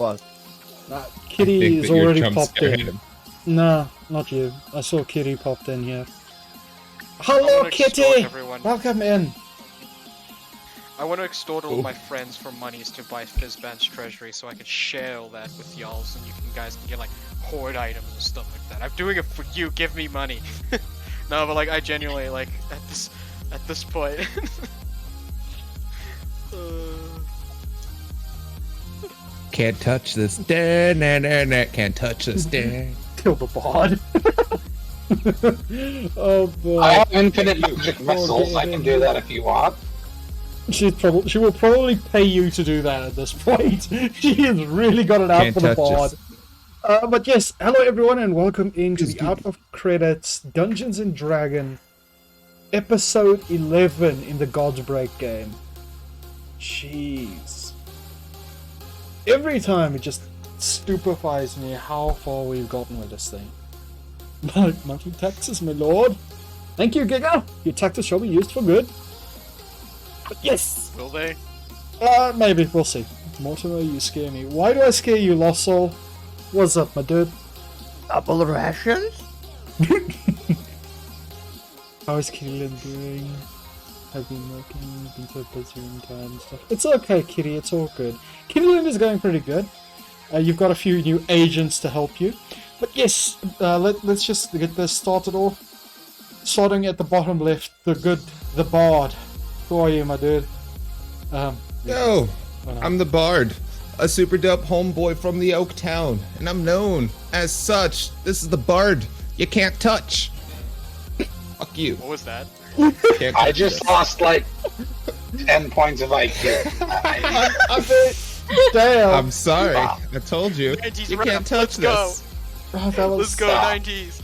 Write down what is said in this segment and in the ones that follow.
What? Kitty is your already jump popped scare in. hit him. Nah, not you. I saw Kitty popped in here. I Hello, wanna extort Kitty! everyone. Welcome in. I want to extort all Ooh. my friends for monies to buy Fizzband's treasury so I can share all that with y'all so you guys can get like hoard items and stuff like that. I'm doing it for you, give me money. No, but like I genuinely like at this point. Can't touch this. Can't touch this. Kill the bod. Oh boy. I have infinite magic missiles. I can do that if you want. She will probably pay you to do that at this point. She has really got it out Can't for the touch bod. But yes, hello everyone and welcome into the Out of Credits Dungeons and Dragon episode 11 in the Godsbreak game. Jeez. Every time it just stupefies me how far we've gotten with this thing. Monthly taxes, my lord. Thank you, Giga. Your taxes shall be used for good. But yes! Will they? Maybe. We'll see. Mortimer, you scare me. Why do I scare you, Lost Soul? What's up, my dude? Double rations? How is Keelan doing? Have been working, been so busy in time and stuff. It's okay, Kitty, it's all good. Keelan is going pretty good. You've got a few new agents to help you. But yes, let's just get this started off. Starting at the bottom left, the bard. Who are you, my dude? Yo, I'm the Bard, a super dope homeboy from the Oak Town, and I'm known as such. This is the Bard you can't touch. Fuck you. What was that? Can't I touch just this. lost like 10 points of IQ. Damn! I'm sorry. I told you. 90s You rap, can't touch let's go. this. Oh, that was, Let's go Stop. 90s.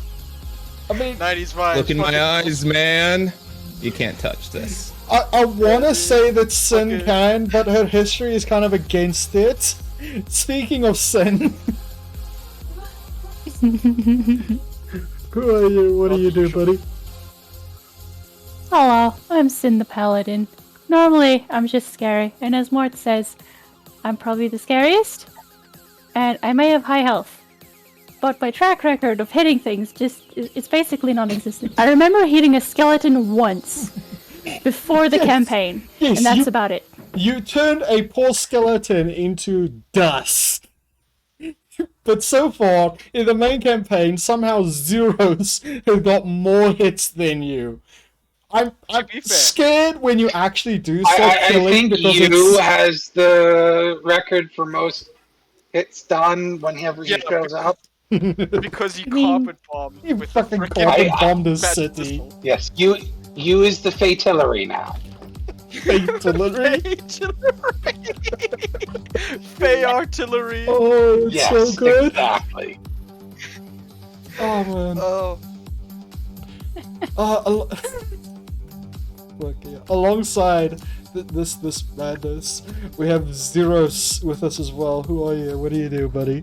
I mean, 90s vibes. Look in fuck my it. eyes, man. You can't touch this. I want to say that Sin Okay. can, but her history is kind of against it. Speaking of Sin. Who are you? What do you do, buddy? Hello, I'm Sin the Paladin. Normally, I'm just scary, and as Mort says, I'm probably the scariest, and I may have high health, but my track record of hitting things it's basically non-existent. I remember hitting a skeleton once, before the campaign, Yes, and that's about it. You turned a poor skeleton into dust. But so far, in the main campaign, somehow Zeros have got more hits than you. I'm be fair. scared when you actually do start I killing think because you it's... has the record for most hits done whenever he Yeah, shows up. Because you I mean- carpet bombed You with fucking the frickin' carpet I- bombed this magic city. missile. Yes, you is the fatillery now. Artillery. Fey artillery. Oh, it's Yes, so good. exactly. Oh man. Oh. Look, yeah. Alongside this madness, we have Zeros with us as well. Who are you? What do you do, buddy?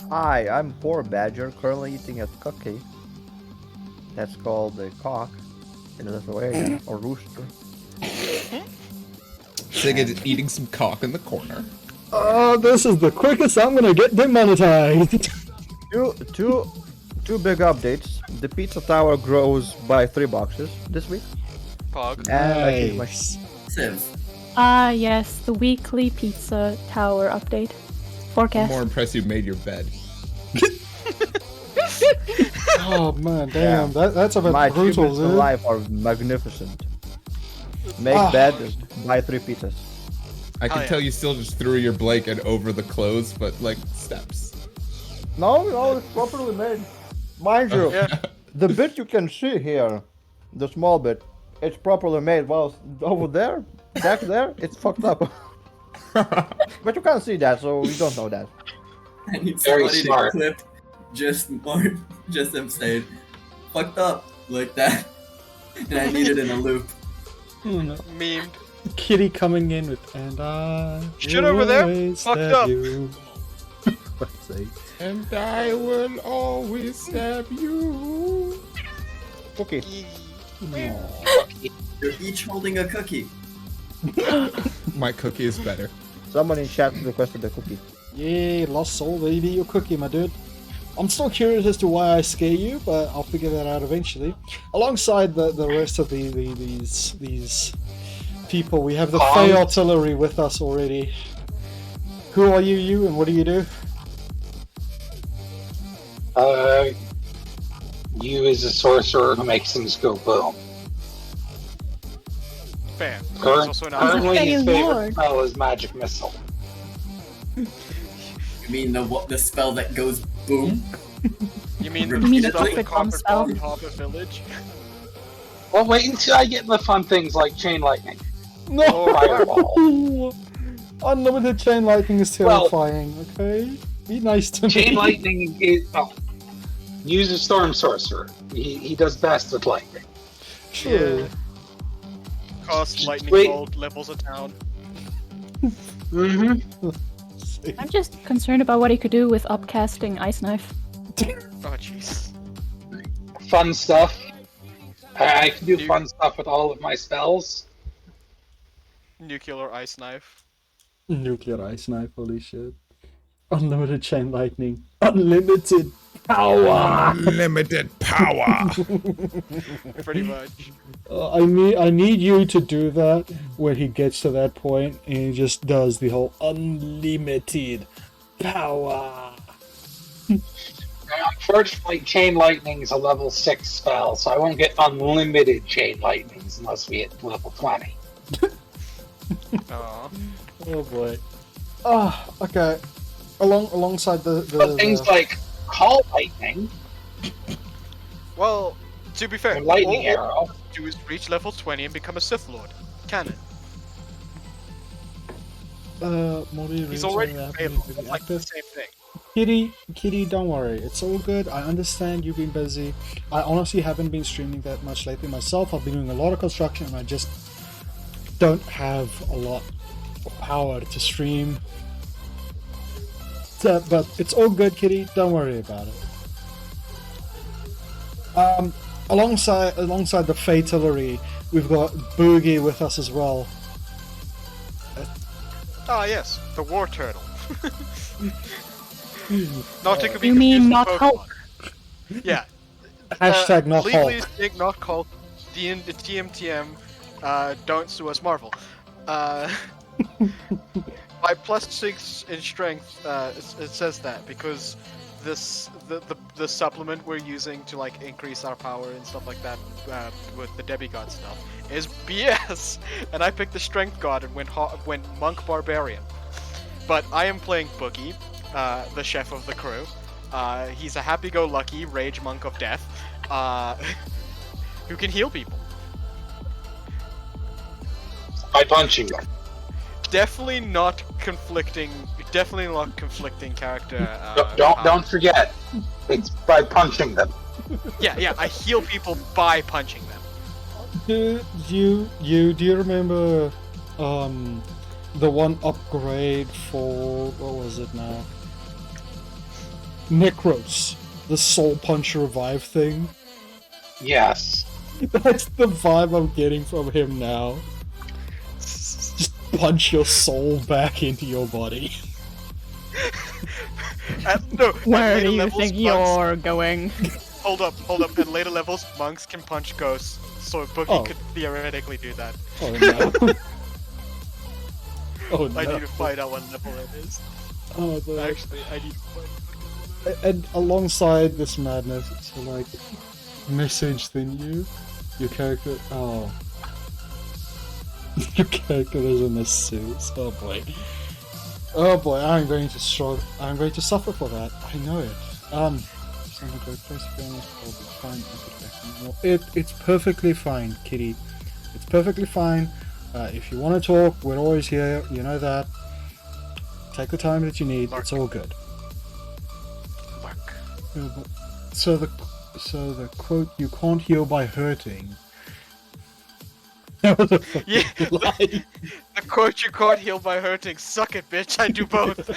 Hi, I'm Poor Badger, currently eating a cookie. That's called a cock in Lithuania, or rooster. Sigurd eating some cock in the corner. Oh, this is the quickest I'm gonna get demonetized. Two big updates. The pizza tower grows by 3 boxes this week. Pog. And I changed my Nice. Yes, the weekly pizza tower update. Forecast. More impressed you made your bed. Oh man, damn, that's a bit my brutal, achievements in dude. life are magnificent. Make Ah. bed, buy 3 pizzas. I can Oh, yeah. tell you still just threw your blanket over the clothes, but like steps. No, it's properly made. Mind you, Yeah. the bit you can see here, the small bit, it's properly made. While over there, back there, it's fucked up. But you can't see that, so you don't know that. I need Very somebody smart. to clip just him saying fucked up like that. And I need it in a loop. Memed. Kitty coming in with and I Shit over there. always Fucked stab up. you. For fuck's sake. And I will always stab you. Okay. You're each holding a cookie. My cookie is better. Someone in chat requested a cookie. Yeah, lost soul, baby, your cookie, my dude. I'm still curious as to why I scare you, but I'll figure that out eventually. Alongside the rest of these people, we have the Fey Artillery with us already. Who are you, and what do you do? You is a sorcerer who makes things go boom. Fair. He's Currently, also an his favorite Lord. spell is magic missile. You mean the spell that goes boom? You mean You the mean stuff the in bomb Copper spell? Bomb Harbor Village? Well, wait until I get into fun things like chain lightning. No! Fireball. Unlimited chain lightning is Well- terrifying, okay? Be nice to me. Chain lightning is use a storm sorcerer. He does best with lightning. Sure. Yeah. Cost lightning Wait. bolt, levels a town. Mm-hmm. I'm just concerned about what he could do with upcasting Ice Knife. Oh jeez. Fun stuff. I can do fun stuff with all of my spells. Nuclear ice knife. Nuclear ice knife, holy shit. Unlimited chain lightning. Unlimited power! Unlimited power. Pretty much. I need you to do that when he gets to that point and he just does the whole unlimited power. Unfortunately, chain lightning is a level 6 spell, so I won't get unlimited chain lightnings unless we hit level 20. Aw. Oh boy. Ah, okay. Alongside But things like call lightning Well, to be fair, and lightning all arrow. you do is reach level 20 and become a Sith Lord. Canon. He's already available. It's like the same thing. Kitty, don't worry. It's all good. I understand you've been busy. I honestly haven't been streaming that much lately myself. I've been doing a lot of construction and I just don't have a lot of power to stream. So, but it's all good, Kitty. Don't worry about it. Alongside the Fatillery, we've got Boogie with us as well. Ah, yes, the War Turtle. Not to be You mean confused not with Hulk? Pokemon. Yeah. Hashtag not legally Hulk. speaking, not Hulk. TMTM. Don't sue us, Marvel. My +6 in strength, it says that because the supplement we're using to like increase our power and stuff like that with the demigod stuff is BS, and I picked the strength god and went monk barbarian. But I am playing Boogie, the chef of the crew. He's a happy-go-lucky rage monk of death, who can heal people. By punching them. Definitely not conflicting character. Don't forget, it's by punching them. Yeah, I heal people by punching them. Do you remember the one upgrade for what was it now? Necros, the soul punch revive thing. Yes. That's the vibe I'm getting from him now. Just punch your soul back into your body. Where do you think you're going? Hold up. At later levels, monks can punch ghosts, so Boogie could theoretically do that. Oh no. Oh no. I need to find out what level it is. Oh, no. Actually, I need to find And alongside this madness, it's like message than your character. Oh, your character is in a suit. Oh boy. Oh boy, I'm going to struggle. I'm going to suffer for that. I know it. It's perfectly fine, Kitty. It's perfectly fine. If you want to talk, we're always here. You know that. Take the time that you need. It's all good. So the quote, "You can't heal by hurting." That was a fucking lie. the quote, "You can't heal by hurting." Suck it, bitch. I do both.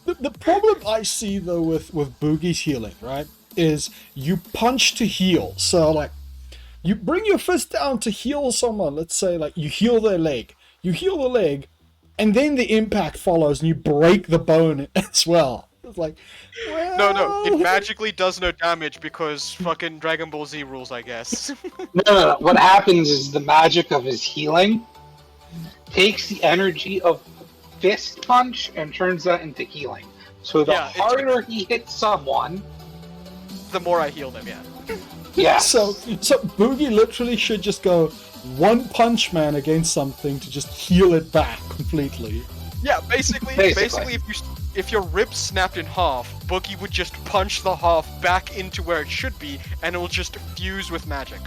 The problem I see though with Boogie's healing, right, is you punch to heal. So like, you bring your fist down to heal someone. Let's say like you heal their leg. You heal the leg, and then the impact follows, and you break the bone as well. It's like, well... No, it magically does no damage because fucking Dragon Ball Z rules, I guess. No. What happens is the magic of his healing takes the energy of fist punch and turns that into healing. So the harder he hits someone, the more I heal them. Yeah. Yeah. So Boogie literally should just go one punch man against something to just heal it back completely. Yeah, basically, if your ribs snapped in half, Boogie would just punch the half back into where it should be, and it will just fuse with magic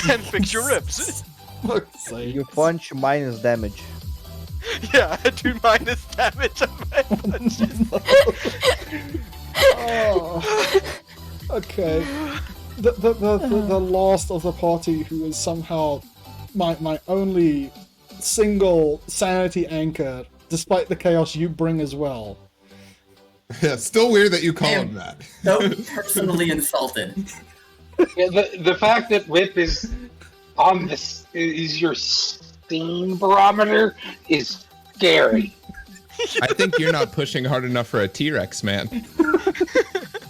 and fix your ribs. You punch minus damage. Yeah, I do minus damage on my punches. Oh. Okay. The last of the party who is somehow my only single sanity anchor, despite the chaos you bring as well. Yeah, still weird that you call him that. So personally insulted. Yeah, the fact that Whip is on this is your steam barometer is scary. I think you're not pushing hard enough for a T-Rex, man.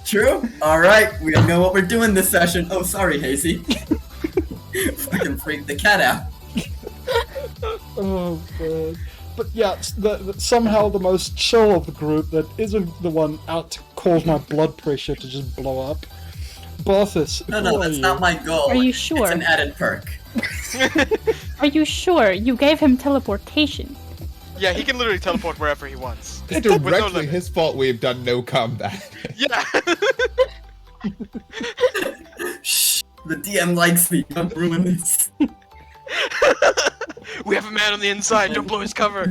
True? Alright, we know what we're doing this session. Oh, sorry, Hazy. Fucking freak the cat out. Oh, God. But yeah, somehow the most chill of the group that isn't the one out to cause my blood pressure to just blow up. Barthus, No, that's not my goal. Are you sure? It's an added perk. Are you sure? You gave him teleportation. Yeah, he can literally teleport wherever he wants. It's directly his fault we've done no combat. Yeah. Shh, the DM likes me. Don't ruin this. We have a man on the inside. Don't blow his cover.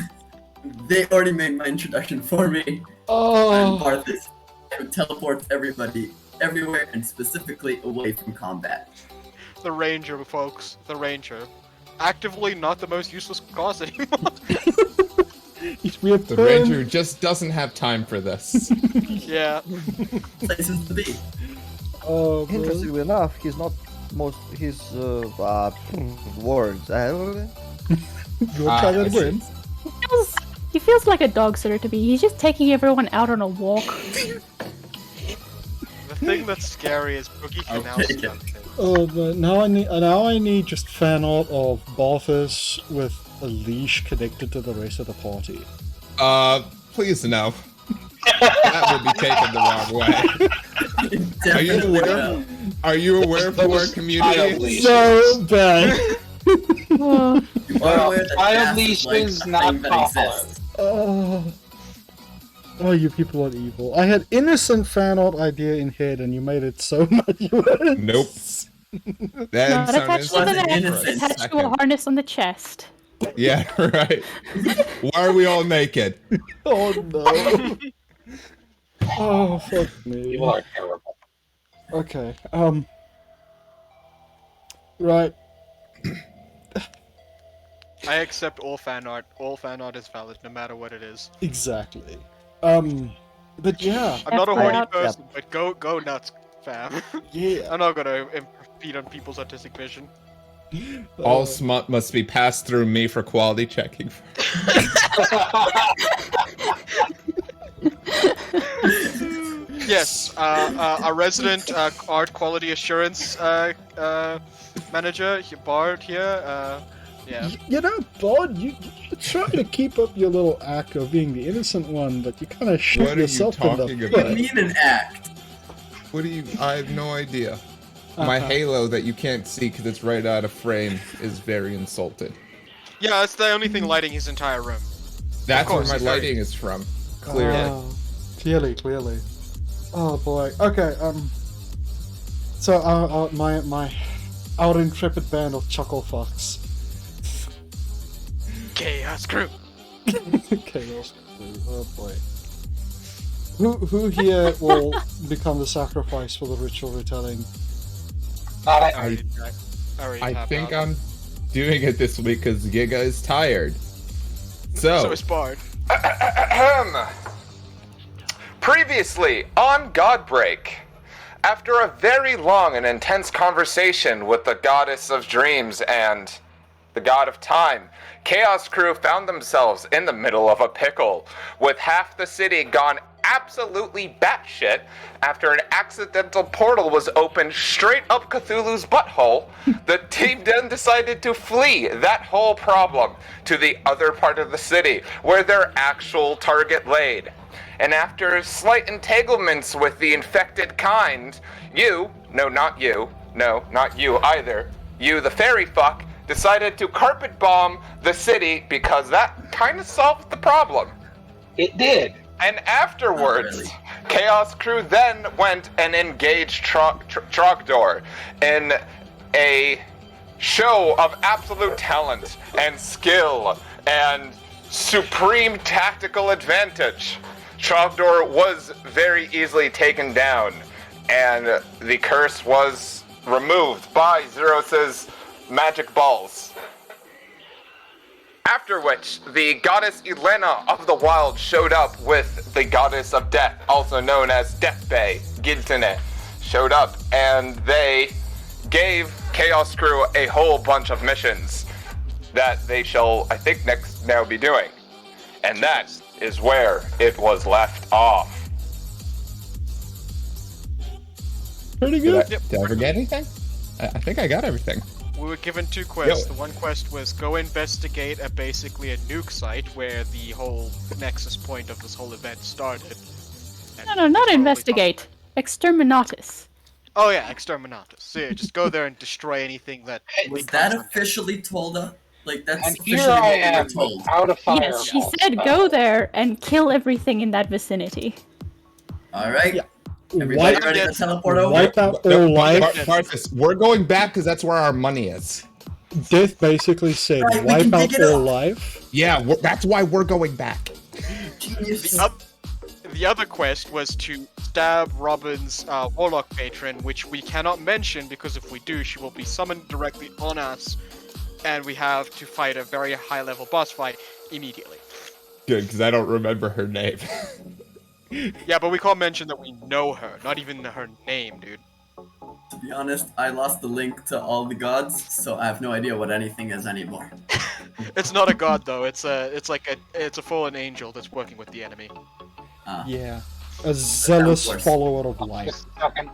They already made my introduction for me. Oh. I'm Barthus, who teleports everybody everywhere and specifically away from combat. The Ranger, folks. The Ranger. Actively not the most useless class anymore. The Ranger just doesn't have time for this. Yeah. Places to be. Oh, interestingly enough, he's not most his words. You'll try that again. He feels like a dog sitter to me. He's just taking everyone out on a walk. The thing that's scary is Boogie can now stunt him. Oh, but now I need just fan art of Barthus with a leash connected to the rest of the party. Please no. That would be taken the wrong way. Are you aware of our community? So bad. Oh. Child leashes not popular. Oh, you people are evil. I had innocent fan art idea in head, and you made it so much worse. Nope. Not attached to the neck, attached to a harness on the chest. Yeah, right. Why are we all naked? Oh no. Oh, fuck me. People are terrible. Okay, right. I accept all fan art. All fan art is valid, no matter what it is. Exactly. But yeah. I'm not a horny person, but go nuts, fam. Yeah. I'm not gonna impede on people's artistic vision. All smut must be passed through me for quality checking. Yes, our resident art quality assurance manager, Bard here. Yeah. You know, Bard, you try to keep up your little act of being the innocent one, but you kind of shoot yourself in the What are you What talking do you mean an act? What do you? I have no idea. My halo that you can't see because it's right out of frame is very insulted. Yeah, that's the only thing lighting his entire room. That's course, where my it's very- lighting is from. Clearly. Clearly. Oh boy. Okay. So my our intrepid band of chuckle fucks. Chaos crew. Chaos crew. Oh boy. Who here will become the sacrifice for the ritual retelling? I think I'm doing it this week because Giga is tired. So is Bard. Previously on Godbreak, after a very long and intense conversation with the goddess of dreams and the god of time, Chaos Crew found themselves in the middle of a pickle, with half the city gone absolutely batshit after an accidental portal was opened straight up Cthulhu's butthole. The team then decided to flee that whole problem to the other part of the city where their actual target laid. And after slight entanglements with the infected kind, not you either, you the fairy fuck, decided to carpet bomb the city because that kind of solved the problem. It did. And afterwards, really. Chaos Crew then went and engaged Trogdor in a show of absolute talent and skill and supreme tactical advantage. Trogdor was very easily taken down, and the curse was removed by Zeros's magic balls. After which, the goddess Elena of the Wild showed up with the goddess of death, also known as Death Bay, Giltine, showed up, and they gave Chaos Crew a whole bunch of missions that they shall, I think, now be doing. And that is where it was left off. Pretty good. Did I forget anything? I think I got everything. We were given 2 quests. The one quest was go investigate basically a nuke site where the whole nexus point of this whole event started. No, not investigate. Exterminatus. Oh yeah, Exterminatus. So yeah, just go there and destroy anything that... Was becomes that on- officially told up? Like, that's And officially here I what we am, were told. out of fire. Yes, she said go there and kill everything in that vicinity. Alright. Yeah. Everybody Wipe, ready to teleport over? wipe out all life. Marcus, we're going back because that's where our money is. Death basically said Right, we wipe can out dig it all up. life. Yeah, that's why we're going back. Genius. The other quest was to stab Robin's warlock patron, which we cannot mention because if we do, she will be summoned directly on us, and we have to fight a very high-level boss fight immediately. Good, because I don't remember her name. Yeah, but we can't mention that we know her, not even her name, dude. To be honest, I lost the link to all the gods, so I have no idea what anything is anymore. It's not a god though. It's a fallen angel that's working with the enemy. Yeah. A zealous course. follower of light. Just a second.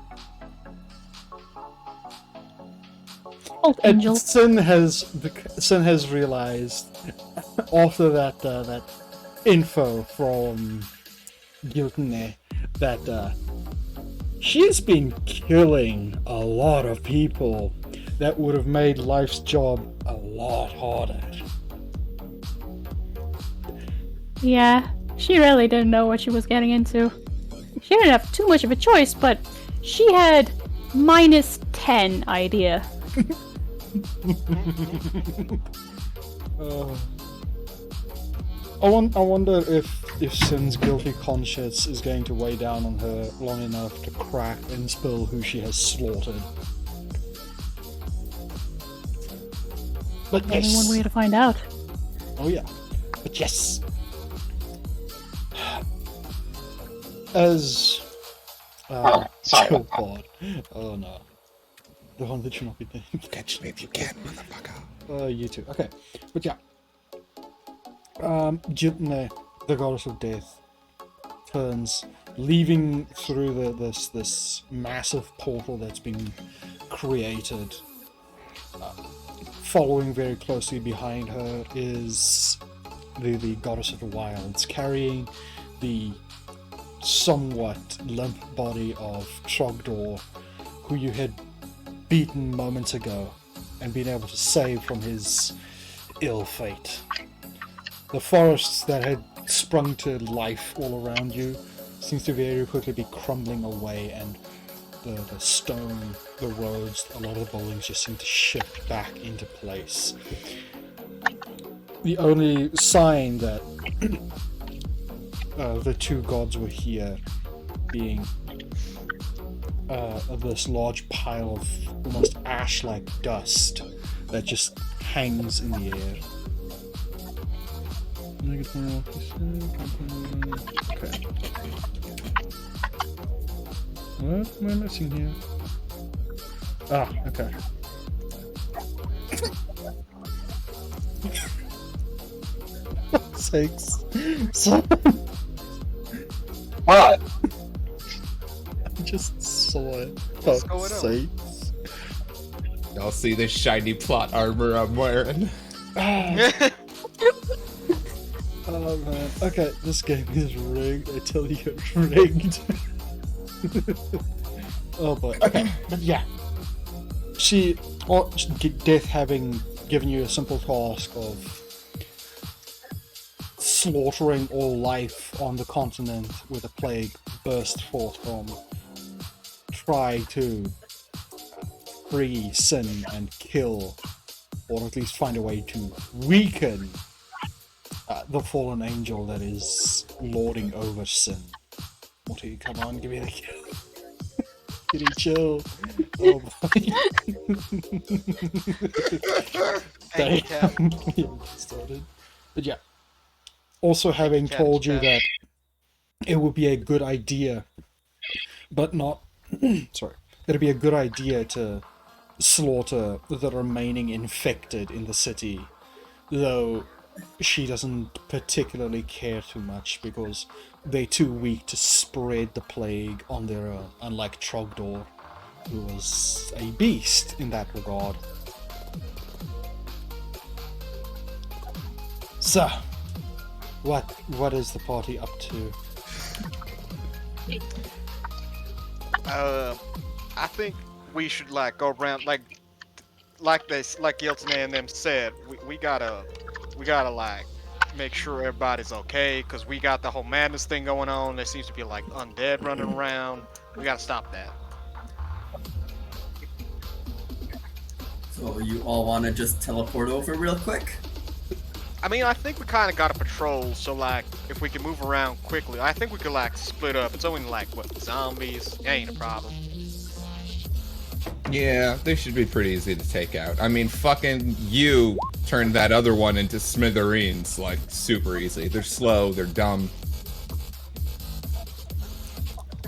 Old And angel. Sin has realized after that info from Giltine that she's been killing a lot of people that would have made life's job a lot harder. Yeah, she really didn't know what she was getting into. She didn't have too much of a choice, but she had -10 idea. I wonder if Sin's guilty conscience is going to weigh down on her long enough to crack and spill who she has slaughtered. But Only yes. one way to find out. Oh yeah. But yes. As sorry. Chill pod. Oh no. The one that should not be named. Catch me if you can, motherfucker. You too. Okay. But yeah. Jitne, the goddess of death, turns, leaving through this massive portal that's been created. Following very closely behind her is the goddess of the wilds, carrying the somewhat limp body of Trogdor, who you had beaten moments ago and been able to save from his ill fate. The forests that had sprung to life all around you seems to very quickly be crumbling away, and the stone, the roads, a lot of the buildings just seem to shift back into place. The only sign that the two gods were here being this large pile of almost ash-like dust that just hangs in the air. Okay. What am I missing here? Ah, okay. sakes. So, What? I just saw it. What's Fuck's going on? sakes. Y'all see this shiny plot armor I'm wearing? Oh man. Okay, this game is rigged. I tell you, it's rigged. Oh boy. Okay, but yeah. Death having given you a simple task of slaughtering all life on the continent with a plague burst forth from, try to free sin and kill, or at least find a way to weaken the fallen angel that is lording over sin. What are you? Come on, give me the kill. Kitty, chill. Oh boy. Thank you, Cap. Yeah, started. But yeah. Also having told you that it would be a good idea, but not... sorry. That it'd be a good idea to slaughter the remaining infected in the city, though she doesn't particularly care too much because they're too weak to spread the plague on their own, unlike Trogdor, who was a beast in that regard. So, what is the party up to? I think we should like go around like Yeltsin and them said. We gotta like make sure everybody's okay because we got the whole madness thing going on. There seems to be like undead running around. We gotta stop that. So you all want to just teleport over real quick? I mean, I think we kind of got a patrol, so like, if we can move around quickly, I think we could like split up. It's only like, what, zombies? It ain't a problem. Yeah, they should be pretty easy to take out. I mean, fucking you turned that other one into smithereens, like, super easy. They're slow, they're dumb.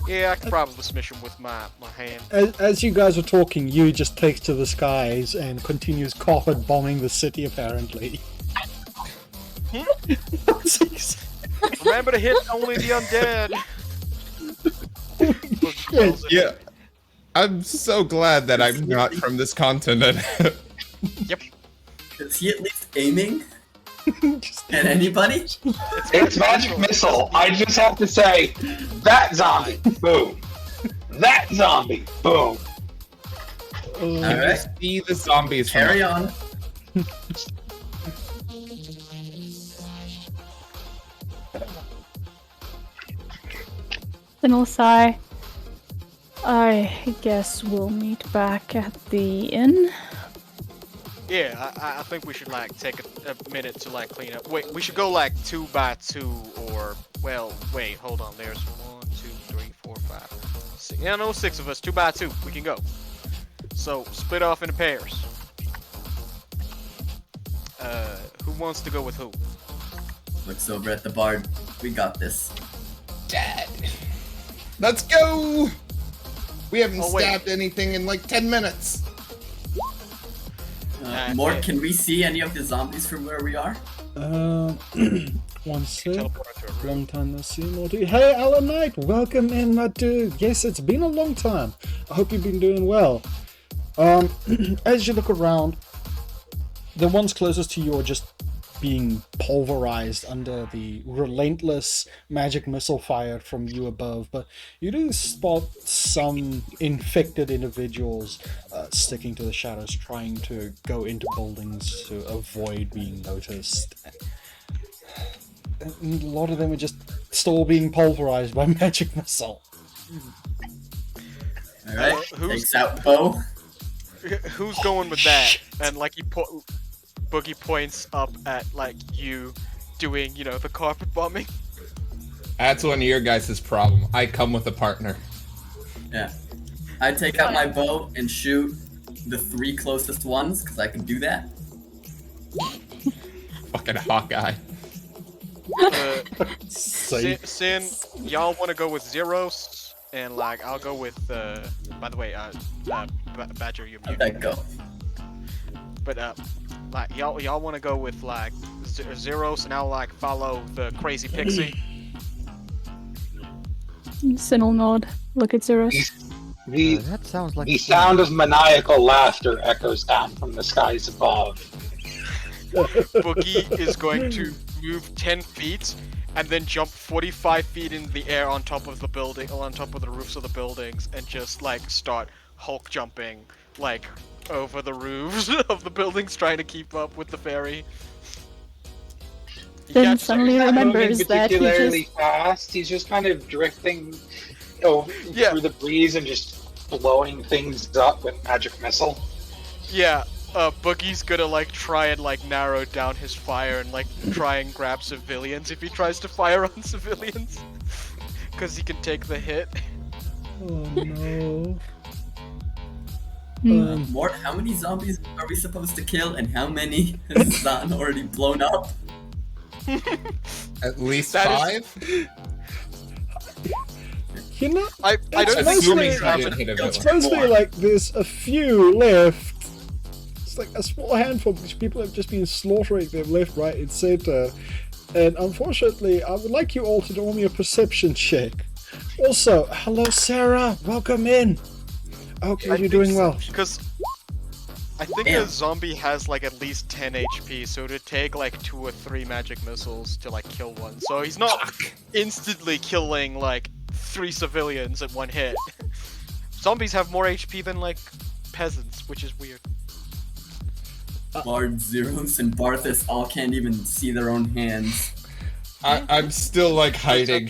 Yeah, I could probably smash them with my hand. As you guys are talking, you just takes to the skies and continues carpet bombing the city, apparently. Remember to hit only the undead. Yeah. I'm so glad that I'm not from this continent. Yep. Is he at least aiming? At anybody? It's magic missile. I just have to say, that zombie, boom. That zombie, boom. Alright, See the zombies from carry on. Then I'll sigh. I guess we'll meet back at the inn. Yeah, I think we should like take a minute to like clean up. Wait, we should go like 2 by 2 or well, wait, hold on. There's 1, 2, 3, 4, 5, 6. Yeah, no, 6 of us. 2 by 2. We can go. So split off into pairs. Who wants to go with who? Looks over at the bard. We got this. Dad. Let's go! We haven't Oh, wait. stabbed anything in like 10 minutes. Mort, can we see any of the zombies from where we are? One sec. Teleport into a room. Long time no see, Morty. Hey, Alan Knight, welcome in, my dude. Yes, it's been a long time. I hope you've been doing well. As you look around, the ones closest to you are just being pulverized under the relentless magic missile fired from you above, but you do spot some infected individuals sticking to the shadows, trying to go into buildings to avoid being noticed. And a lot of them are just still being pulverized by magic missile. Alright, who's- takes out bow. Who's going with that? And like Boogie points up at like you doing, you know, the carpet bombing. That's one of your guys' problem. I come with a partner. Yeah. I take out my bow and shoot the 3 closest ones, because I can do that. Fucking Hawkeye. Sin, y'all want to go with Zeros, and like I'll go with. By the way, Badger, you're How'd muted. that go? But like y'all want to go with like zero, so now like follow the crazy pixie. Sin will nod. Look at Zeros. That sounds like The sound of maniacal laughter echoes down from the skies above. Boogie is going to move 10 feet and then jump 45 feet in the air on top of the building, or on top of the roofs of the buildings, and just like start Hulk jumping like over the roofs of the buildings, trying to keep up with the fairy. He Then catches suddenly her. He's not remembers moving that he particularly just fast. He's just kind of drifting Yeah. through the breeze and just blowing things up with magic missile. Yeah, Boogie's gonna like try and like narrow down his fire and like try and grab civilians if he tries to fire on civilians, because he can take the hit. Oh no. Mort, how many zombies are we supposed to kill, and how many has Zan already blown up? At least That is- 5? You know, I don't think mostly- he's I having. didn't hit him it's at all. mostly like there's a few left. It's like a small handful because people have just been slaughtering them left, right, and center. And unfortunately, I would like you all to do me a perception check. Also, hello Sarah, welcome in. I hope you're doing well. Because I think Damn. the zombie has like at least 10 HP, so it'd take like 2 or 3 magic missiles to like kill one. So he's not instantly killing like 3 civilians at one hit. Zombies have more HP than like peasants, which is weird. Bard, Zeros, and Barthas all can't even see their own hands. I'm still like hiding.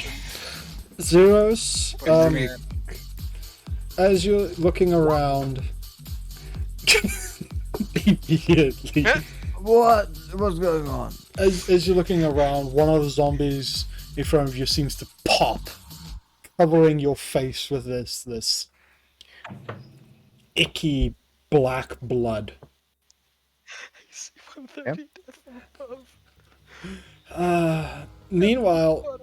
Zeros, as you're looking around, immediately, what's going on? as you're looking around, one of the zombies in front of you seems to pop, covering your face with this icky black blood. Meanwhile,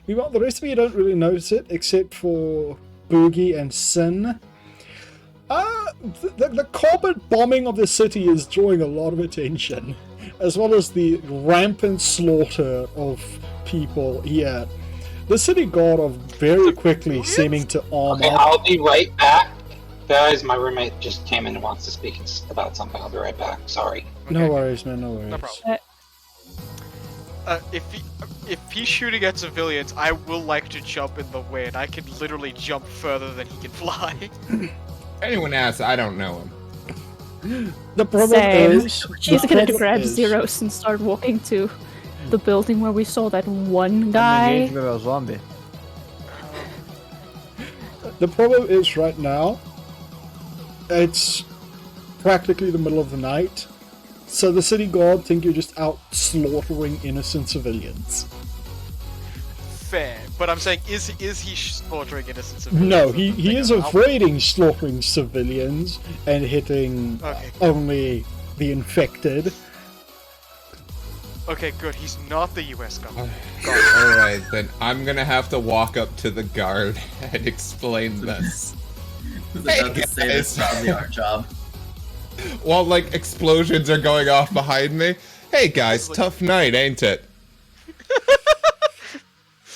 the rest of you don't really notice it, except for Boogie and Sin. The corporate bombing of the city is drawing a lot of attention, as well as the rampant slaughter of people here. The city guard are very quickly seeming to arm Okay, up. I'll be right back. Guys, my roommate just came in and wants to speak about something. I'll be right back. Sorry. No worries, man, no worries. No problem. If he's shooting at civilians, I will like to jump in the way, and I can literally jump further than he can fly. Anyone asks, I don't know him. The problem Same. is... She's the gonna problem grab is- Zeros and start walking to the building where we saw that one guy. Engage with a zombie. The problem is right now, it's practically the middle of the night, so the city guard think you're just out slaughtering innocent civilians. Fair, but I'm saying, is he slaughtering innocent civilians? No, he is Think about- avoiding slaughtering civilians and hitting Okay. only the infected. Okay, good. He's not the U.S. government. Alright, then I'm gonna have to walk up to the guard and explain this. I was about to say guys. that's probably our job. While like explosions are going off behind me. Hey guys, tough night, ain't it?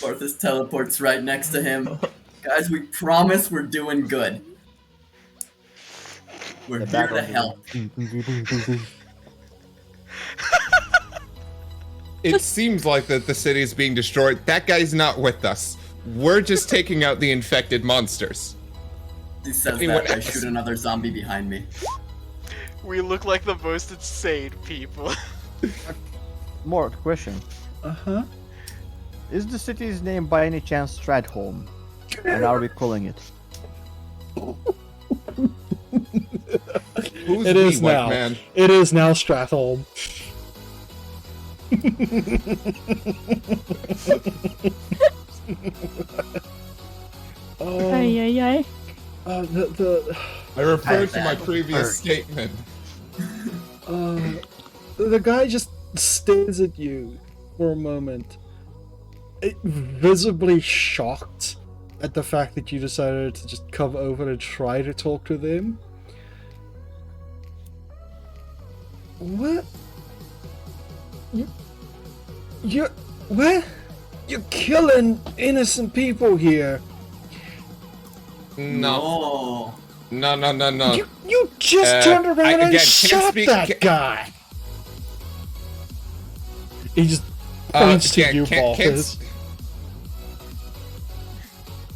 Barthas teleports right next to him. Guys, we promise we're doing good. We're here back to on help. It seems like that the city is being destroyed. That guy's not with us. We're just taking out the infected monsters. He says Anyone that, I else? shoot another zombie behind me. We look like the most insane people. More question. Uh-huh. Is the city's name by any chance Stradholm? And are we calling it? Who's It we, is white now. man? It is now Stratholm. Oh, Ay, ay, ay. the I referred to Bad my bad. previous statement. the guy just stares at you for a moment, visibly shocked at the fact that you decided to just come over and try to talk to them. You what? You're killing innocent people here. No. No. You just turned around and shot that guy. He just points to you, Balthus.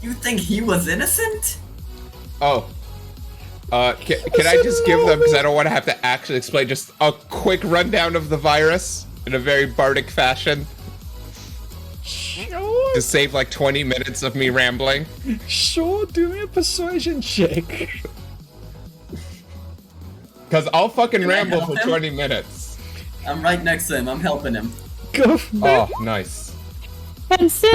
You think he was innocent? Oh. Can I just give them, because I don't want to have to actually explain, just a quick rundown of the virus in a very bardic fashion? Sure. To save like 20 minutes of me rambling? Sure, do me a persuasion check. Because I'll fucking Can I ramble help for him? 20 minutes. I'm right next to him. I'm helping him. Go for it. Oh, nice. Can Sin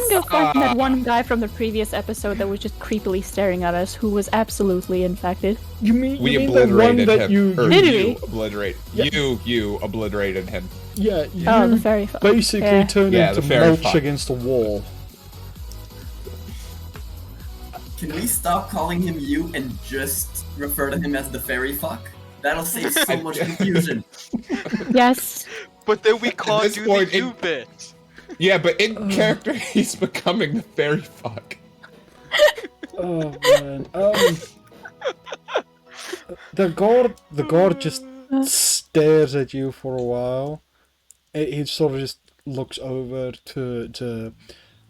go find that one guy from the previous episode that was just creepily staring at us, who was absolutely infected? You mean We the one obliterated that him. you Did you we? obliterate. Yeah. You obliterated him. Yeah, you Oh, the fairy folk. basically Yeah. turned Yeah, into the fairy mulch folk. against a wall. Can we stop calling him you and just refer to him as the fairy fuck? That'll save so much confusion. Yes. But then we can't this do point, the you bit. Yeah, but in character, he's becoming the fairy fuck. Oh man. The guard just stares at you for a while. He sort of just looks over to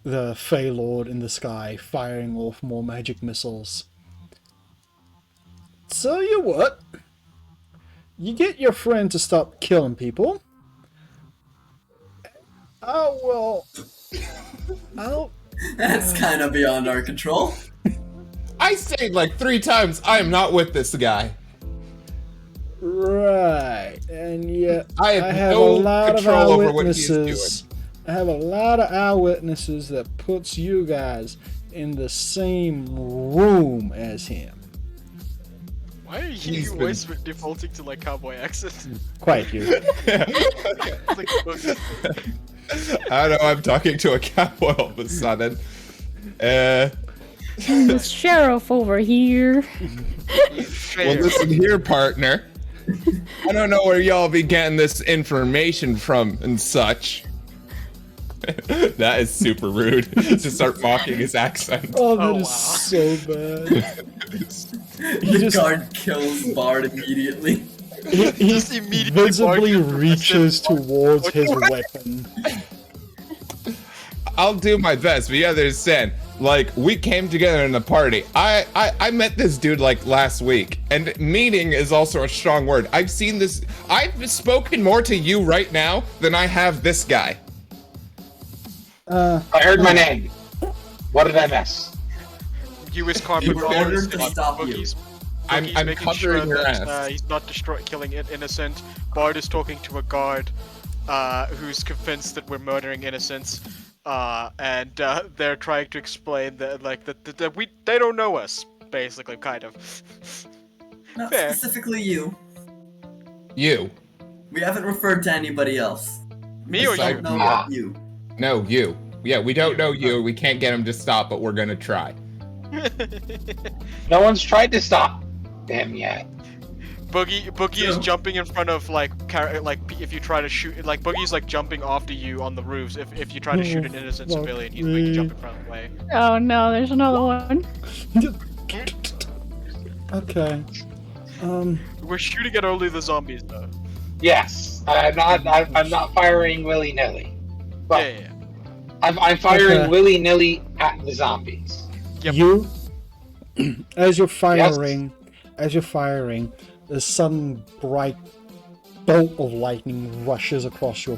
the Fey Lord in the sky, firing off more magic missiles. Tell you what, you get your friend to stop killing people. I'll That's kind of beyond our control. I say like 3 times, I am not with this guy. Right, and yet I have a no lot of control over what he's eyewitnesses. I have a lot of eyewitnesses that puts you guys in the same room as him. Why are He's you been- always defaulting to like cowboy accent? Quite you. Like, I don't know, I'm talking to a cowboy all of a sudden. The sheriff over here. Well, fair. listen here, partner. I don't know where y'all be getting this information from and such. That is super rude. To start mocking his accent. Oh, that Oh, is wow. so bad. The guard kills Bard immediately. He Just immediately visibly barking. reaches towards his weapon. I'll do my best, but you understand. Like, we came together in the party. I met this dude like last week, and meeting is also a strong word. I've seen this. I've spoken more to you right now than I have this guy. I heard my name. What did I miss? U.S. You Carpet were ordered to stop you. I'm making covering sure your that ass. he's not killing it innocent. Bard is talking to a guard who's convinced that we're murdering innocents, and they're trying to explain that they don't know us, basically, kind of. Not Fair. specifically you. You. We haven't referred to anybody else. Me or We you? don't know about you. No, you. Yeah, we don't know you. We can't get him to stop, but we're gonna try. No one's tried to stop him yet. Boogie is True. jumping in front of if you try to shoot Boogie's like jumping after you on the roofs. If you try to shoot an innocent Fuck civilian, he's making me. jump in front of the way. Oh no, there's another one. Okay. We're shooting at only the zombies though. Yes, I'm not firing willy nilly. But Yeah. I'm firing Okay. willy nilly at the zombies. Yep. You, as you're firing, a sudden bright bolt of lightning rushes across your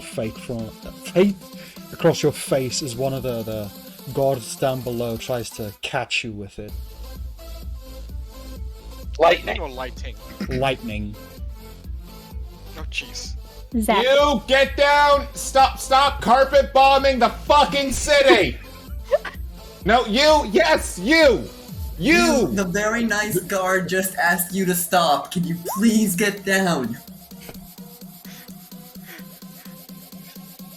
across your face as one of the guards down below tries to catch you with it. Lightning. Or lighting. Lightning. Oh jeez. Zach. You get down! Stop carpet bombing the fucking city! No, you! Yes, you! You! The very nice guard just asked you to stop. Can you please get down?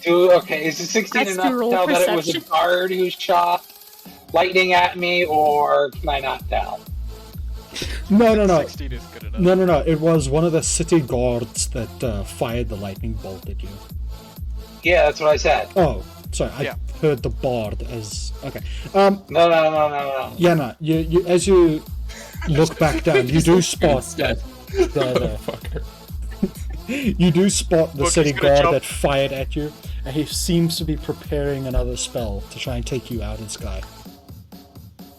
Okay, is it 16 Let's enough do to roll tell that it was a perception. guard who shot lightning at me, or can I not tell? No. 16 is good enough. No. It was one of the city guards that fired the lightning bolt at you. Yeah, that's what I said. Oh, sorry. I heard the bard as okay. No. Yeah, no. You as you look back down, you do spot that. You do spot the city guard that fired at you, and he seems to be preparing another spell to try and take you out in sky.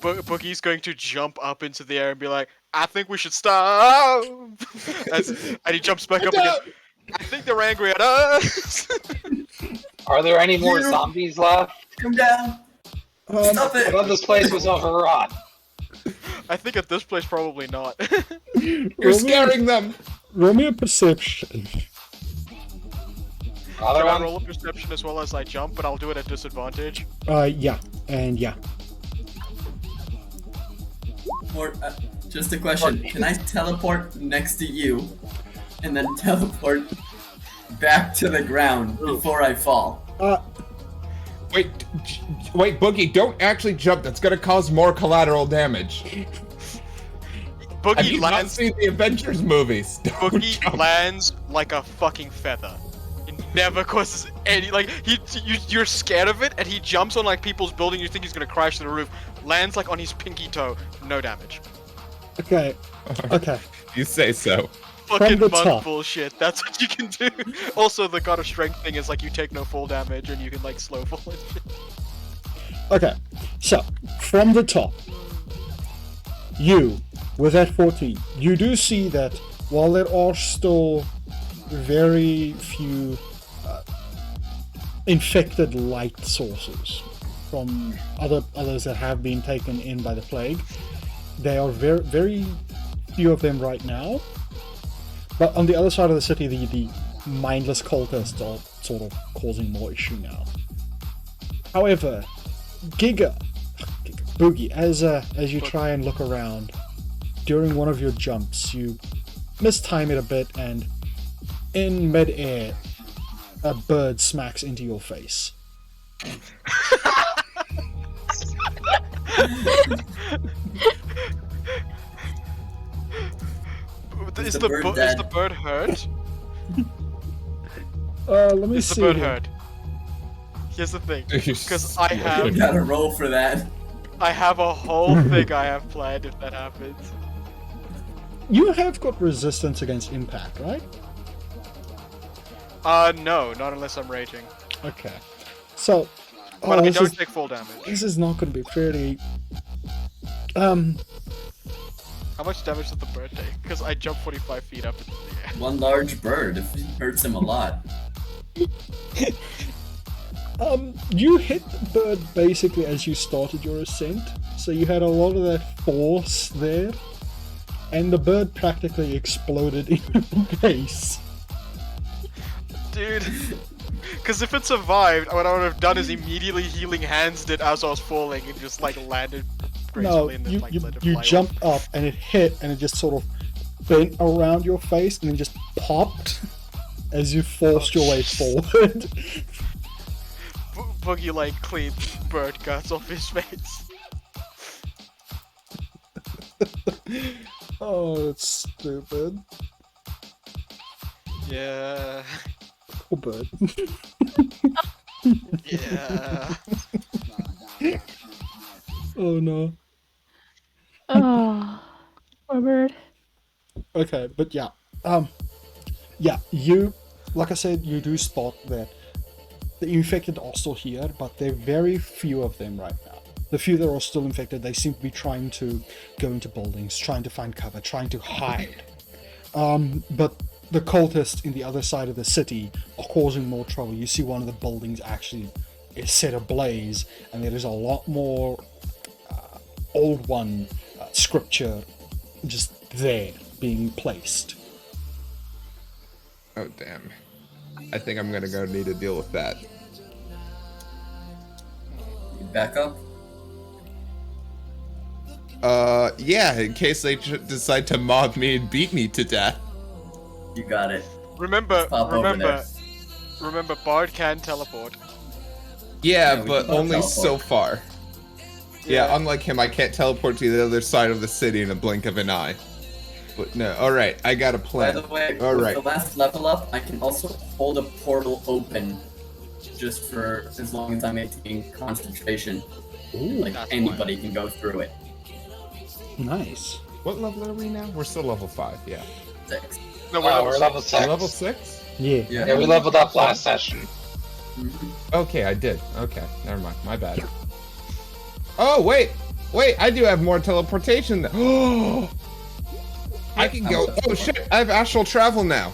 Boogie's going to jump up into the air and be like, I think we should stop! And he jumps back up again. I think they're angry at us! Are there any more zombies left? Come down. Stop it. I thought this place was overrun. I think at this place, probably not. You're scaring them! Roll me a perception. Other Can I one? roll a perception as well as I jump, but I'll do it at disadvantage? Yeah. Or, just a question. Can I teleport next to you and then teleport back to the ground before I fall? Wait, Boogie, don't actually jump. That's gonna cause more collateral damage. Have Boogie you not lands. seen the Avengers movies? Don't Boogie jump. lands like a fucking feather. It never causes any you're scared of it, and he jumps on like people's building. You think he's gonna crash to the roof. Lands like on his pinky toe. No damage. Okay. You say so. Fucking the monk top. bullshit. That's what you can do. Also, the God of Strength thing is like you take no fall damage and you can like slow fall and shit. Okay. So from the top, you with that 14, you do see that while there are still very few infected light sources from others that have been taken in by the plague, there are very, very few of them right now. But on the other side of the city, the mindless cultists are sort of causing more issue now. However, Boogie, as you try and look around, during one of your jumps, you mistime it a bit, and in mid-air, a bird smacks into your face. Is the bird hurt? Let me Is see. the bird here. hurt? Here's the thing, because I You have gotta roll for that. a whole thing I have planned if that happens. You have got resistance against impact, right? No, not unless I'm raging. Okay. So, But I this don't is- take full damage. This is not going to be pretty. How much damage did the bird take? Because I jumped 45 feet up into the air. One large bird. It hurts him a lot. You hit the bird basically as you started your ascent, so you had a lot of that force there, and the bird practically exploded in your face. Dude. Because if it survived, what I would have done is immediately healing hands it as I was falling and just like landed No, gracefully and then like let it you fly jumped up and it hit and it just sort of bent around your face and then just popped as you forced your way forward. Boogie like cleaned bird guts off his face. Oh, that's stupid. Yeah. Poor bird. Yeah. Oh no. Oh, poor bird. Okay, but yeah. You, like I said, you do spot that the infected are still here, but there are very few of them right now. The few that are still infected, they seem to be trying to go into buildings, trying to find cover, trying to hide. But the cultists in the other side of the city are causing more trouble. You see one of the buildings actually is set ablaze, and there is a lot more old one scripture just there being placed. Oh, damn. I think I'm gonna go need to deal with that. Back up. Yeah, in case they decide to mob me and beat me to death. You got it. Remember, Pop over there. remember, Bard can teleport. Yeah, Yeah, we but can both only teleport. so far. Yeah, unlike him, I can't teleport to the other side of the city in a blink of an eye. But no, alright, I got a By plan. the way, Alright. with the last level up, I can also hold a portal open just for as long as I'm maintaining concentration. Like That's anybody can go through it. Nice. What level are we now? We're still level 5, yeah. 6. No, We're level 6. Level 6? Yeah. Yeah, we leveled up last session. Okay, I did. Okay, never mind. My bad. Oh, wait! Wait, I do have more teleportation. Oh! I can go. Oh, shit! I have astral travel now.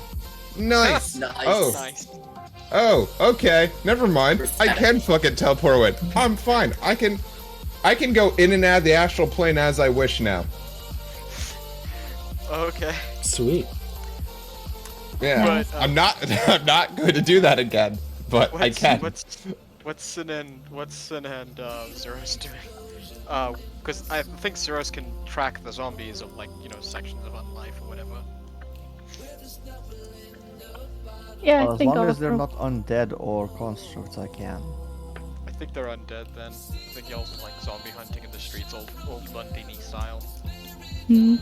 Nice! Nice. Oh. Nice. Oh, okay. Never mind. I can fucking teleport away. I'm fine. I can go in and out of the astral plane as I wish now. Okay. Sweet. Yeah. But, I'm not going to do that again. But I can. What's Sin and Zeros doing? Because I think Zeros can track the zombies of sections of Unlife or whatever. Yeah, I As think long all as of they're them. not undead or constructs, I can. I think they're undead then. I think y'all's like zombie hunting in the streets, old London-y style. Hmm.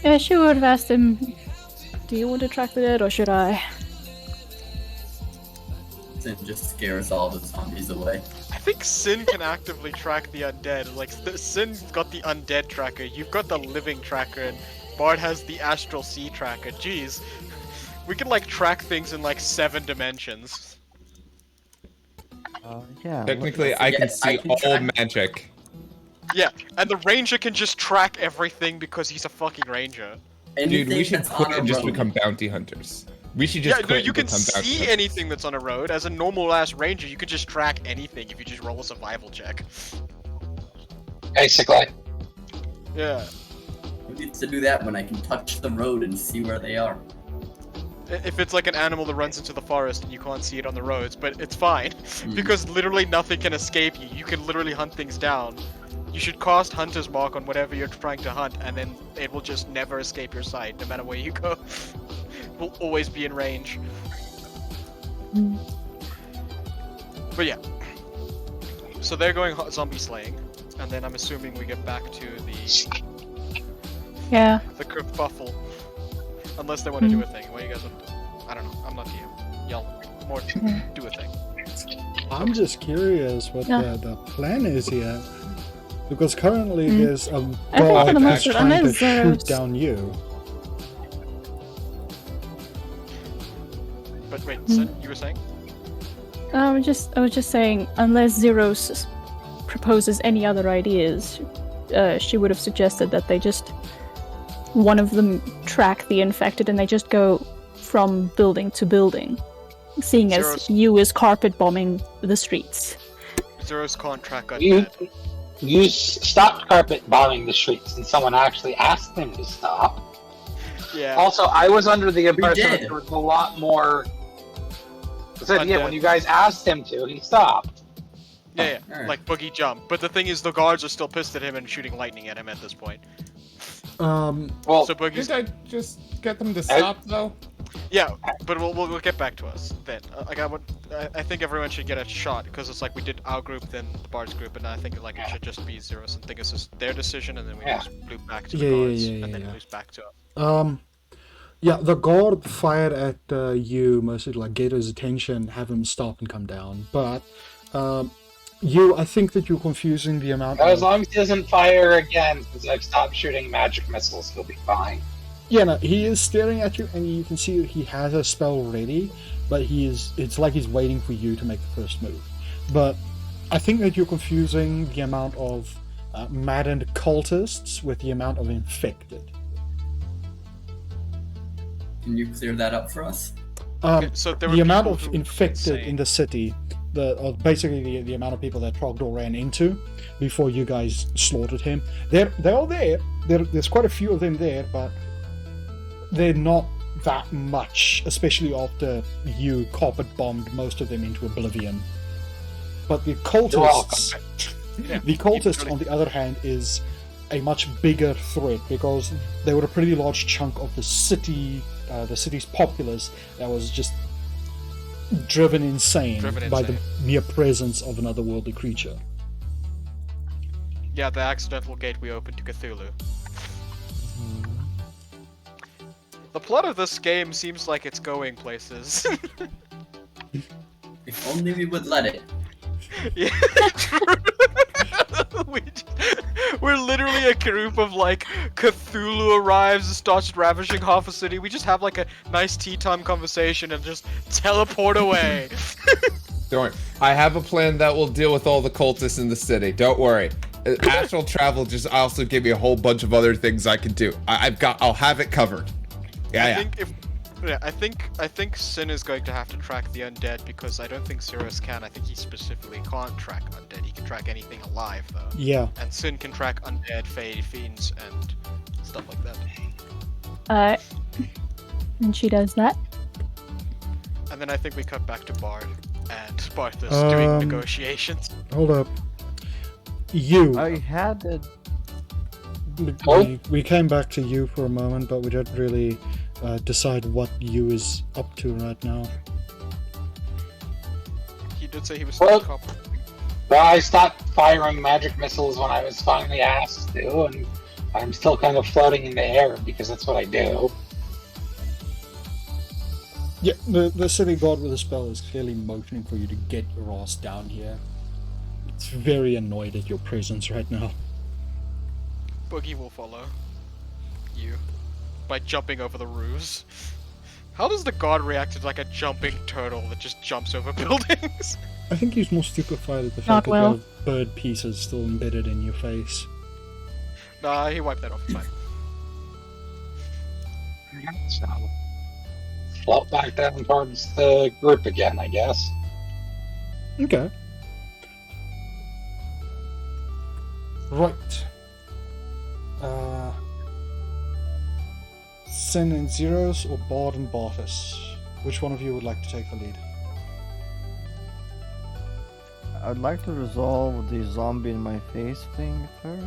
Yeah, she would have asked him, do you want to track the dead or should I? Then just scares all the zombies away. I think Sin can actively track the undead. Like, Sin's got the undead tracker, you've got the living tracker, and Bard has the astral sea tracker. Jeez. We can, like, track things in, like, 7 dimensions. Yeah. Technically, I can see all magic. Yeah, and the ranger can just track everything because he's a fucking ranger. Dude, we should that's quit on a and just road. become bounty hunters. We should just Yeah, no, quit you and can become bounty see hunters. anything that's on a road. As a normal-ass ranger, you can just track anything if you just roll a survival check. Basically. Yeah. Who needs to do that when I can touch the road and see where they are? If it's like an animal that runs into the forest and you can't see it on the roads, but it's fine. Because literally nothing can escape you. You can literally hunt things down. You should cast Hunter's Mark on whatever you're trying to hunt, and then it will just never escape your sight, no matter where you go. It will always be in range. But yeah. So they're going zombie slaying, and then I'm assuming we get back to Yeah. the kerfuffle. Unless they want to do a thing. What do you guys want to do? I don't know. I'm not DM. Y'all more do a thing. I'm just curious what Yeah. the plan is here. Because currently there's a I think guard for the that's most part, trying to unless shoot there's- down you. But wait, Sin, you were saying? I was just saying, unless Zeros proposes any other ideas, she would have suggested that they just one of them track the infected and they just go from building to building, seeing as Zeros- you is carpet bombing the streets. Zeros can't track You, undead. you stopped carpet bombing the streets and someone actually asked him to stop. Yeah. Also, I was under the impression that did. there was a lot more. I said, yeah, Undead. when you guys asked him to, he stopped. Yeah, Alright. like boogie jump. But the thing is, the guards are still pissed at him and shooting lightning at him at this point. Well, So boogie's Didn't I just get them to stop, though? yeah, but we'll get back to us then. I think everyone should get a shot because it's like we did our group, then the Bard's group, and I think like it should just be Zeros and think it's just their decision, and then we just loop back to the Yeah, guards, yeah, and then yeah. loop back to us. Yeah, the guard fired at you, mostly to like get his attention, have him stop and come down. But I think that you're confusing the amount. as long as he doesn't fire again, since I've stopped shooting magic missiles, he'll be fine. Yeah, no, he is staring at you, and you can see that he has a spell ready, but it's like he's waiting for you to make the first move. But I think that you're confusing the amount of maddened cultists with the amount of infected. Can you clear that up for us? Okay, so there were The amount people of who were infected insane. in the city, basically the amount of people that Trogdor ran into before you guys slaughtered him, they're all there. There's quite a few of them there, but they're not that much, especially after you carpet bombed most of them into oblivion. But the cultists, the cultists, on the other hand, is a much bigger threat because they were a pretty large chunk of the city, the city's populace that was just driven insane by the mere presence of another worldly creature. Yeah, the accidental gate we opened to Cthulhu. The plot of this game seems like it's going places. If only we would let it. Yeah, we're literally a group of like Cthulhu arrives and starts ravaging half a city. We just have like a nice tea time conversation and just teleport away. Don't worry. I have a plan that will deal with all the cultists in the city. Don't worry. Astral travel just also gave me a whole bunch of other things I can do. I'll have it covered. Yeah. I think Sin is going to have to track the undead because I don't think Cirrus can. I think he specifically can't track undead. He can track anything alive though. Yeah. And Sin can track undead, fiends, and stuff like that. And she does that. And then I think we cut back to Bard, and Barthas doing negotiations. Hold up. You. I had it. We came back to you for a moment, but we didn't really decide what you is up to right now. He did say he was Well- still Well, I stopped firing magic missiles when I was finally asked to, and I'm still kind of floating in the air because that's what I do. Yeah, the city god with the spell is clearly motioning for you to get your ass down here. It's very annoyed at your presence right now. Boogie will follow you by jumping over the roofs. How does the god react to like a jumping turtle that just jumps over buildings? I think he's more stupefied at the Not fact that well. there are bird pieces still embedded in your face. Nah, he wiped that off. Fine. So, float back down towards the group again, I guess. Okay. Right. Sin and Zeros or Bard and Barthas? Which one of you would like to take the lead? I'd like to resolve the zombie in my face thing first.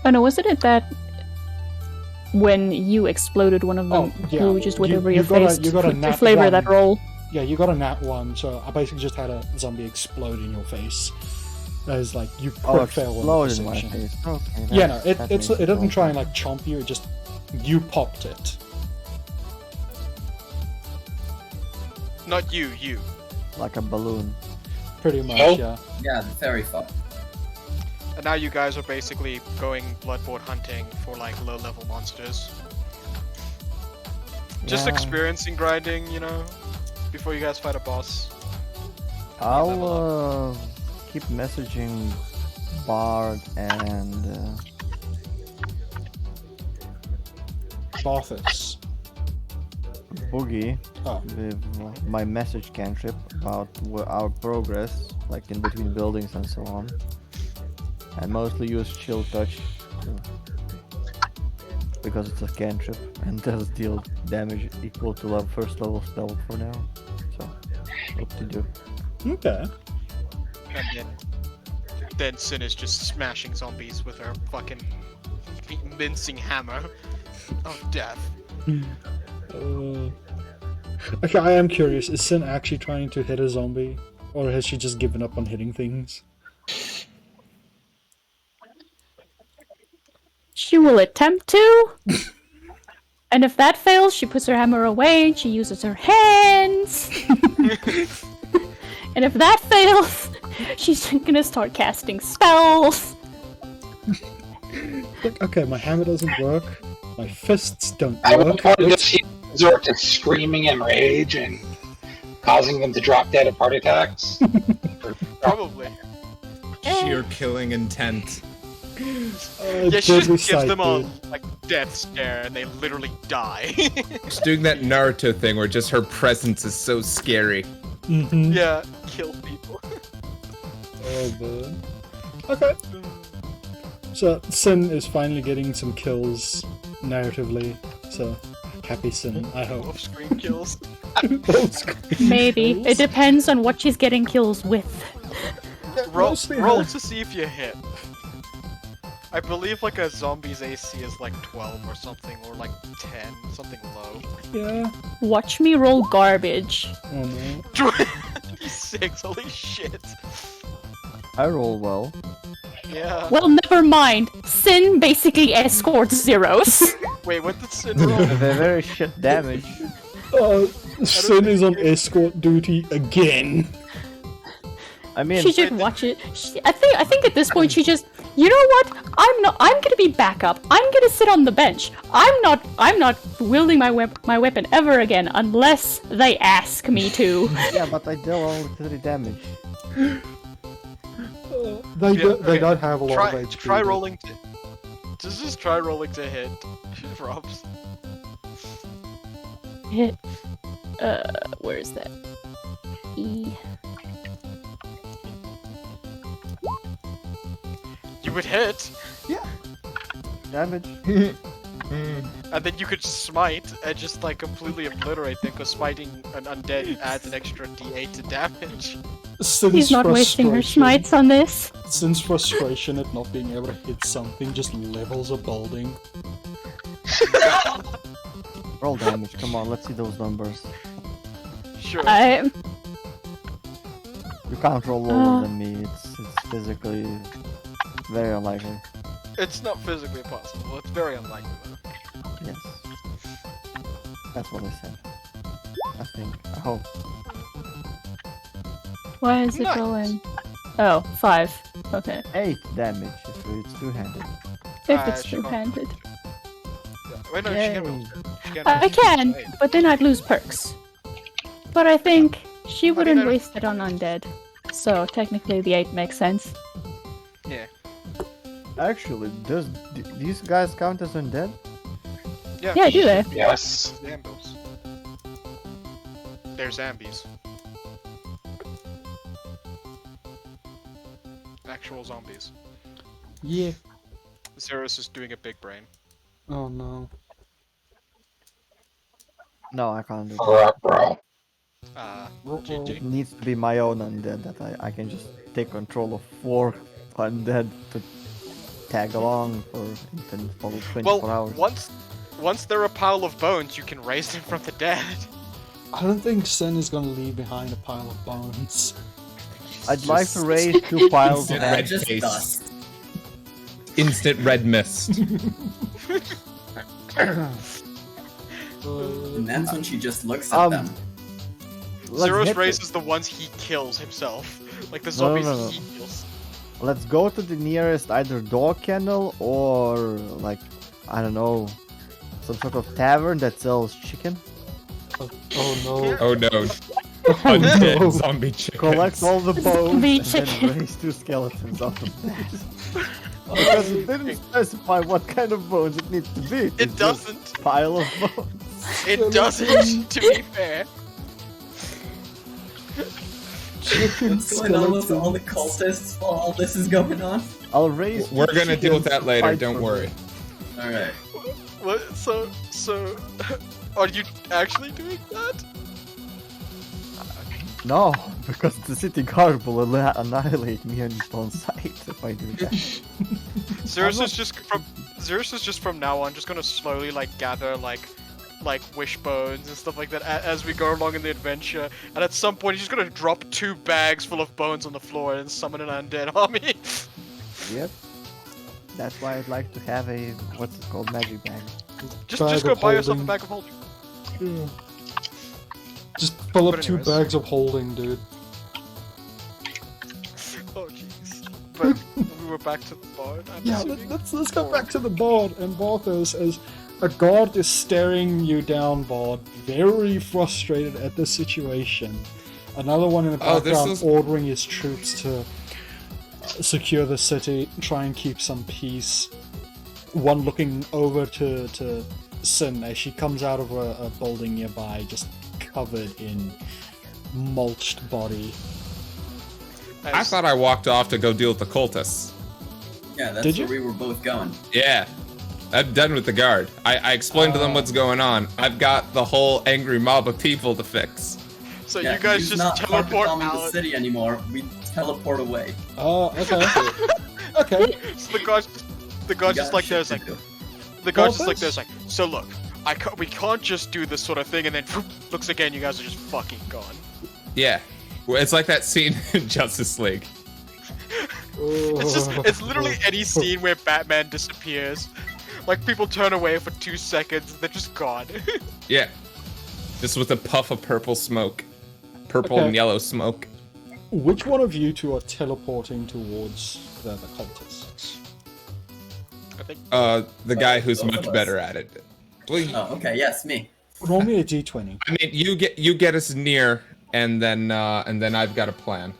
Oh no, wasn't it that when you exploded one of them who just went over your face you got a to nat flavor one. that roll? Yeah, you got a nat one, so I basically just had a zombie explode in your face. As like you crit fail on explode in my perception. face. Okay. Yeah, no, that makes it doesn't try and okay. like chomp you. It just you popped it. Not you. Like a balloon. Pretty much, Oh. yeah. Yeah, very fun. And now you guys are basically going bloodboard hunting for like low-level monsters. Just Yeah. experiencing grinding, you know, before you guys fight a boss. I'll keep messaging Bard and Barthas. Boogie Oh. with my message cantrip about our progress, like in between buildings and so on. And mostly use chill touch because it's a cantrip and does deal damage equal to first level spell for now. So, what to do? Okay. And then Sin is just smashing zombies with her fucking mincing hammer of death. Okay, I am curious. Is Sin actually trying to hit a zombie, or has she just given up on hitting things? She will attempt to. And if that fails, she puts her hammer away and she uses her hands. And if that fails, she's gonna start casting spells. Like, okay, my hammer doesn't work. My fists don't I would work. probably just resort to screaming in rage and causing them to drop dead of heart attacks. Probably. Sheer killing intent. Yeah, she just gives them a like death stare and they literally die. She's doing that Naruto thing where just her presence is so scary. Mm-hmm. Yeah, kill people. Oh, man. Okay. So, Sin is finally getting some kills narratively. So, happy Sin, I hope. Off-screen kills. Maybe. It depends on what she's getting kills with. Roll Mostly to her. see if you hit. I believe like a zombie's AC is like 12 or something, or like 10, something low. Yeah. Watch me roll garbage. Oh, no. 26, holy shit. I roll well. Yeah. Well, never mind. Sin basically escorts zeros. Wait, what did Sin roll? They're very shit damage. Sin is on escort duty again. I mean, She should watch it. I think at this point she just, you know what? I'm gonna be backup. I'm gonna sit on the bench. I'm not wielding my weapon ever again unless they ask me to. yeah, but I deal only 30 damage. They don't have a lot of HP. Try rolling to... Just try rolling to hit. Robs. Hit. Where is that? E. You would hit, Damage. and then you could smite and just like completely obliterate them, because smiting an undead adds an extra d8 to damage. He's not wasting her smites on this. Since frustration at not being able to hit something just levels a building. Roll damage, come on, let's see those numbers. Sure. You can't roll lower than me, it's physically very unlikely. It's not physically possible. It's very unlikely though. Yes. That's what I said. I think. I hope. Why is it Nice. rolling? Oh, 5. Okay. 8 damage if it's two-handed. If it's she can't- two-handed. Wait, no, she Yay. can roll. She can I roll. can, Wait. but then I'd lose perks. But I think she wouldn't I- waste it on undead. So technically the 8 makes sense. Yeah. Actually, does these guys count as undead? Yeah, do they? Yes. Zambos. They're zombies. Actual zombies. Yeah. Zeros is doing a big brain. Oh no. No, I can't do that. Bro. GG. It needs to be my own undead that I can just take control of 4 undead to tag along for 24 Well, hours. once they're a pile of bones, you can raise them from the dead. I don't think Sin is gonna leave behind a pile of bones. I'd like to raise 2 piles of Instant red Just face. dust. Instant red mist. And that's when she just looks at them. Zeros hit it. raises the ones he kills himself. Like the No, zombies no. he kills. Let's go to the nearest either dog kennel or like, I don't know, some sort of tavern that sells chicken. Oh no. Oh no. Undead no. zombie chickens. Collect all the bones Zombie and then chicken. raise 2 skeletons out of that. Because it didn't specify what kind of bones it needs to be. It's It just doesn't. pile of bones. It doesn't, to be fair. What's going on with all the cultists while all this is going on? I'll raise. We're 2 gonna deal with chickens that later, fight don't for worry. me. Alright. What? So, are you actually doing that? No, because the city guard will annihilate me on sight if I do that. Zeus not- is just from now on just gonna slowly like gather like wishbones and stuff like that as we go along in the adventure, and at some point he's just gonna drop 2 bags full of bones on the floor and summon an undead army. Yep. That's why I'd like to have a what's it called, magic bag. just Bag go of buy yourself a holding. bag of holding. Yeah. Just pull up But 2 anyways. bags of holding, dude. Oh jeez. But we were back to the bard. I'm Yeah, assuming? let's go back to the bard and Barthos as a guard is staring you down, Bard, very frustrated at the situation. Another one in the Oh, this background is- ordering his troops to secure the city, try and keep some peace. One looking over to Sin as she comes out of a building nearby, just covered in mulched body. I thought I walked off to go deal with the cultists. Yeah, that's Did where you? we were both going. Yeah. I'm done with the guard. I explained to them what's going on. I've got the whole angry mob of people to fix. So Yeah, you guys he's just not teleport bombing the out. city anymore. We teleport away. Oh, okay. Okay. So the guard's We just got like shit there's to like do. the guard's just like Porpoise? there's like, so look, we can't just do this sort of thing and then looks again, you guys are just fucking gone. Yeah. Well, it's like that scene in Justice League. It's literally any scene where Batman disappears. Like people turn away for 2 seconds, they're just gone. Yeah. Just with a puff of purple smoke. Purple and yellow smoke. Which one of you two are teleporting towards the cultists? I think The guy who's both much of us. better at it. Well, Oh, okay, yes, me. Roll me a d20. I mean, you get us near, and then I've got a plan.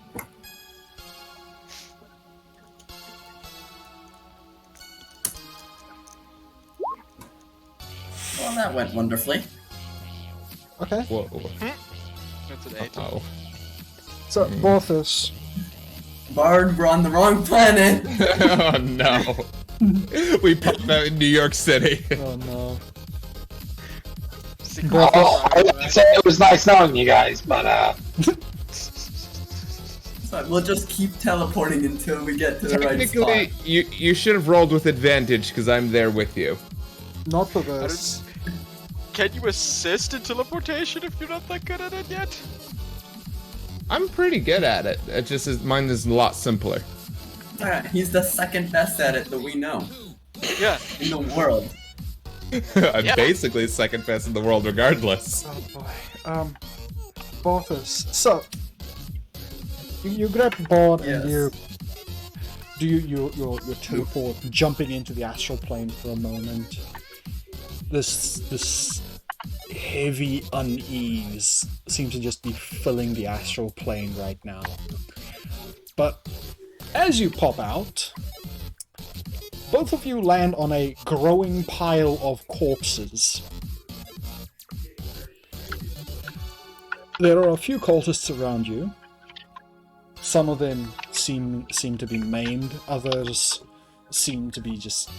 Well, that went wonderfully. Okay. Whoa. that's an 8. Oh. So, Borthus, Bard, we're on the wrong planet. Oh no. We popped out in New York City. oh no. Oh, I'd say it was nice knowing you guys, but So we'll just keep teleporting until we get to the right spot. Technically, you should have rolled with advantage because I'm there with you. Not for this. Can you assist in teleportation if you're not that good at it yet? I'm pretty good at it. It just is, mine is a lot simpler. Alright, he's the second best at it that we know Yeah. in the world. I'm basically second best in the world regardless. Oh boy. Borthus. So, you grab the board and you do your teleport, jumping into the astral plane for a moment. This heavy unease seems to just be filling the astral plane right now. But as you pop out, both of you land on a growing pile of corpses. There are a few cultists around you. Some of them seem to be maimed, others seem to be just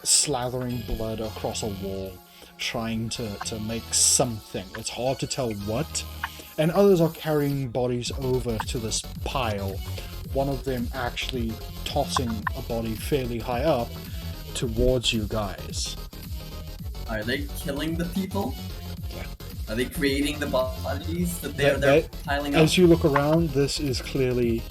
slathering blood across a wall, trying to make something. It's hard to tell what. And others are carrying bodies over to this pile. One of them actually tossing a body fairly high up towards you guys. Are they killing the people? Yeah. Are they creating the bodies that they're piling up? As you look around, this is clearly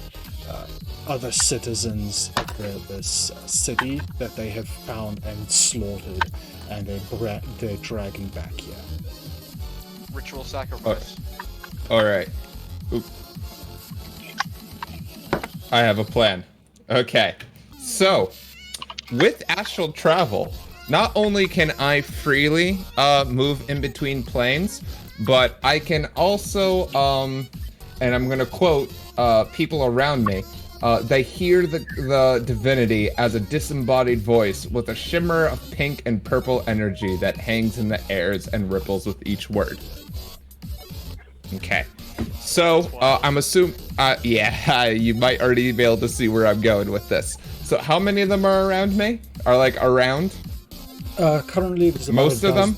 other citizens of this city that they have found and slaughtered, and they're dragging back here. Ritual sacrifice. Alright. I have a plan. Okay. So, with astral travel, not only can I freely move in between planes, but I can also, and I'm gonna quote people around me, they hear the divinity as a disembodied voice with a shimmer of pink and purple energy that hangs in the airs and ripples with each word. Okay. So, I'm assuming, yeah, you might already be able to see where I'm going with this. So, how many of them are around me? Are, like, around? Currently, there's about Most of them?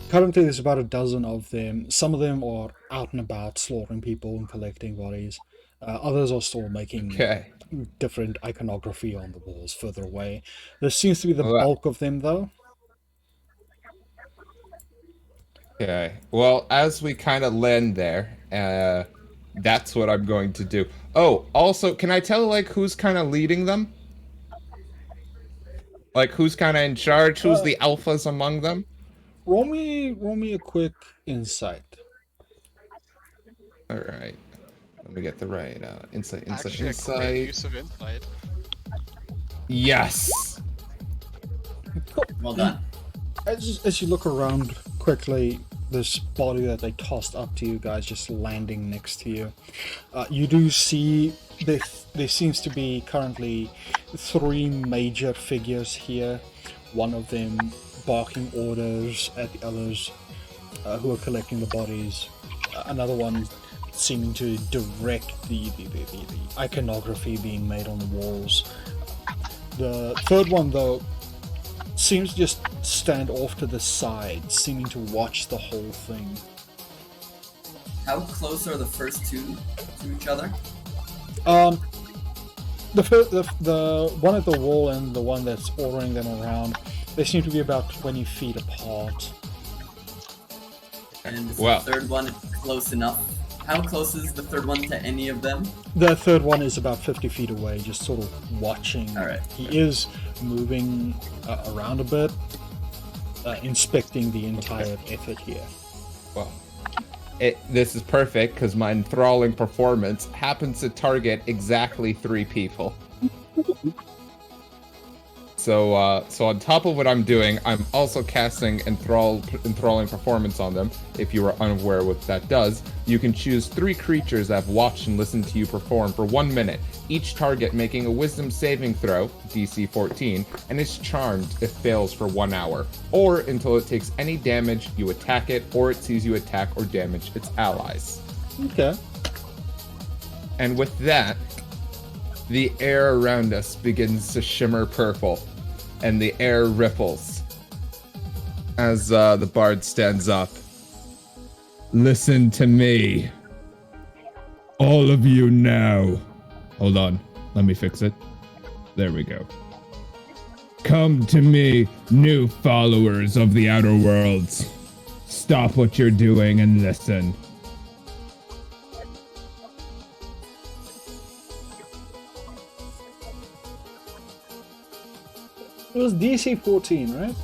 Currently, there's about a dozen of them. Some of them are out and about, slaughtering people and collecting bodies. Others are still making different iconography on the walls further away. This seems to be the bulk of them, though. Okay. Well, as we kind of land there, that's what I'm going to do. Oh, also, can I tell, like, who's kind of leading them? Like, who's kind of in charge? Who's the alphas among them? Roll me a quick insight. All right. Let me get the right insight. Actually, a great use of insight. Yes. Well done. As you look around quickly, this body that they tossed up to you guys just landing next to you, you do see there seems to be currently 3 major figures here. One of them barking orders at the others who are collecting the bodies. Another one seeming to direct the iconography being made on the walls. The third one, though, seems to just stand off to the side, seeming to watch the whole thing. How close are the first two to each other? The one at the wall and the one that's ordering them around, they seem to be about 20 feet apart. And is Wow. the third one close enough How close is the third one to any of them? The third one is about 50 feet away, just sort of watching. All right. He is moving around a bit, inspecting the entire effort here. Well, this is perfect because my enthralling performance happens to target exactly 3 people. So on top of what I'm doing, I'm also casting enthralling performance on them. If you are unaware what that does, you can choose 3 creatures that have watched and listened to you perform for 1 minute. Each target making a Wisdom saving throw, DC 14, and is charmed if fails for 1 hour, or until it takes any damage, you attack it, or it sees you attack or damage its allies. Okay. And with that, the air around us begins to shimmer purple, and the air ripples as the bard stands up. Listen to me. All of you now. Hold on, let me fix it. There we go. Come to me, new followers of the Outer Worlds. Stop what you're doing and listen. It was DC 14, right?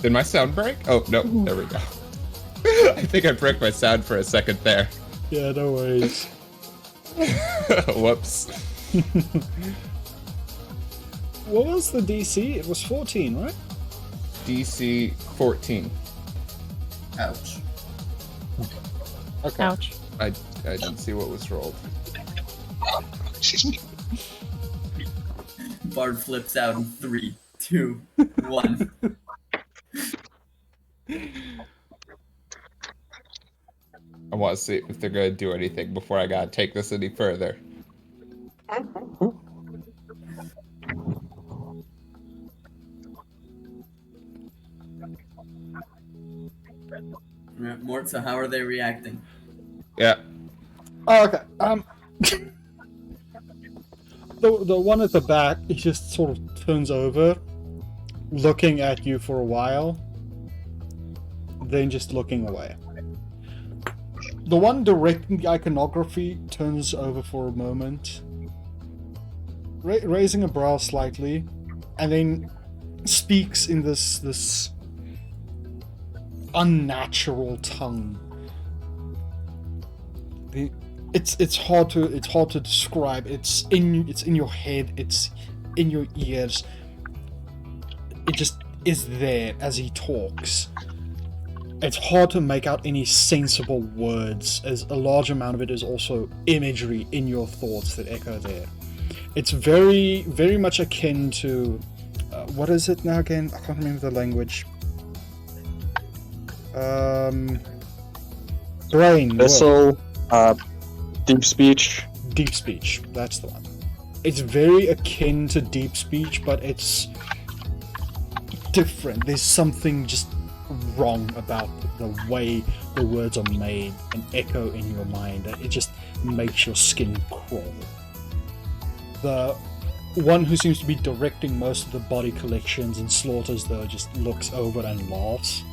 Did my sound break? Oh, no, there we go. I think I broke my sound for a second there. Yeah, no worries. Whoops. What was the DC? It was 14, right? DC 14. Ouch. Okay. Ouch. I didn't see what was rolled. Excuse me. Bard flips out in 3, 2, 1. I want to see if they're going to do anything before I got to take this any further. Mort, so how are they reacting? Yeah. Oh, okay. The one at the back, he just sort of turns over, looking at you for a while, then just looking away. The one directing the iconography turns over for a moment, raising a brow slightly, and then speaks in this unnatural tongue. It's hard to describe. It's in your head. It's in your ears. It just is there as he talks. It's hard to make out any sensible words, as a large amount of it is also imagery in your thoughts that echo there. It's very, very much akin to what is it now again? I can't remember the language. Brain. Vessel. Deep speech. Deep speech. That's the one. It's very akin to deep speech, but it's different. There's something just wrong about the way the words are made and echo in your mind. It just makes your skin crawl. The one who seems to be directing most of the body collections and slaughters, though, just looks over and laughs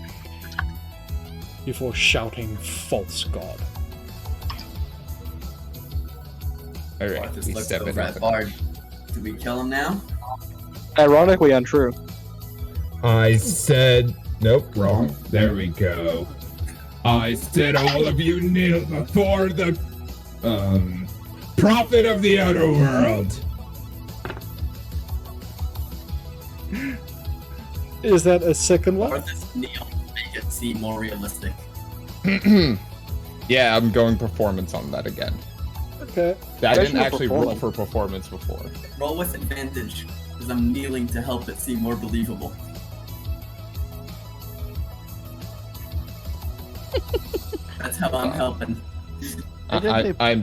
before shouting, "False god." Alright, Mort just we looks step over in. at Bard. Do we kill him now? Ironically untrue. I said... Nope, wrong. There we go. I said all of you kneel before the... Prophet of the Outer World. Is that a second Or one? this kneel make it seem more realistic? Yeah, I'm going performance on that again. Okay. I didn't Special actually roll performance. for performance before. Roll with advantage, because I'm kneeling to help it seem more believable. That's how I'm helping. I'm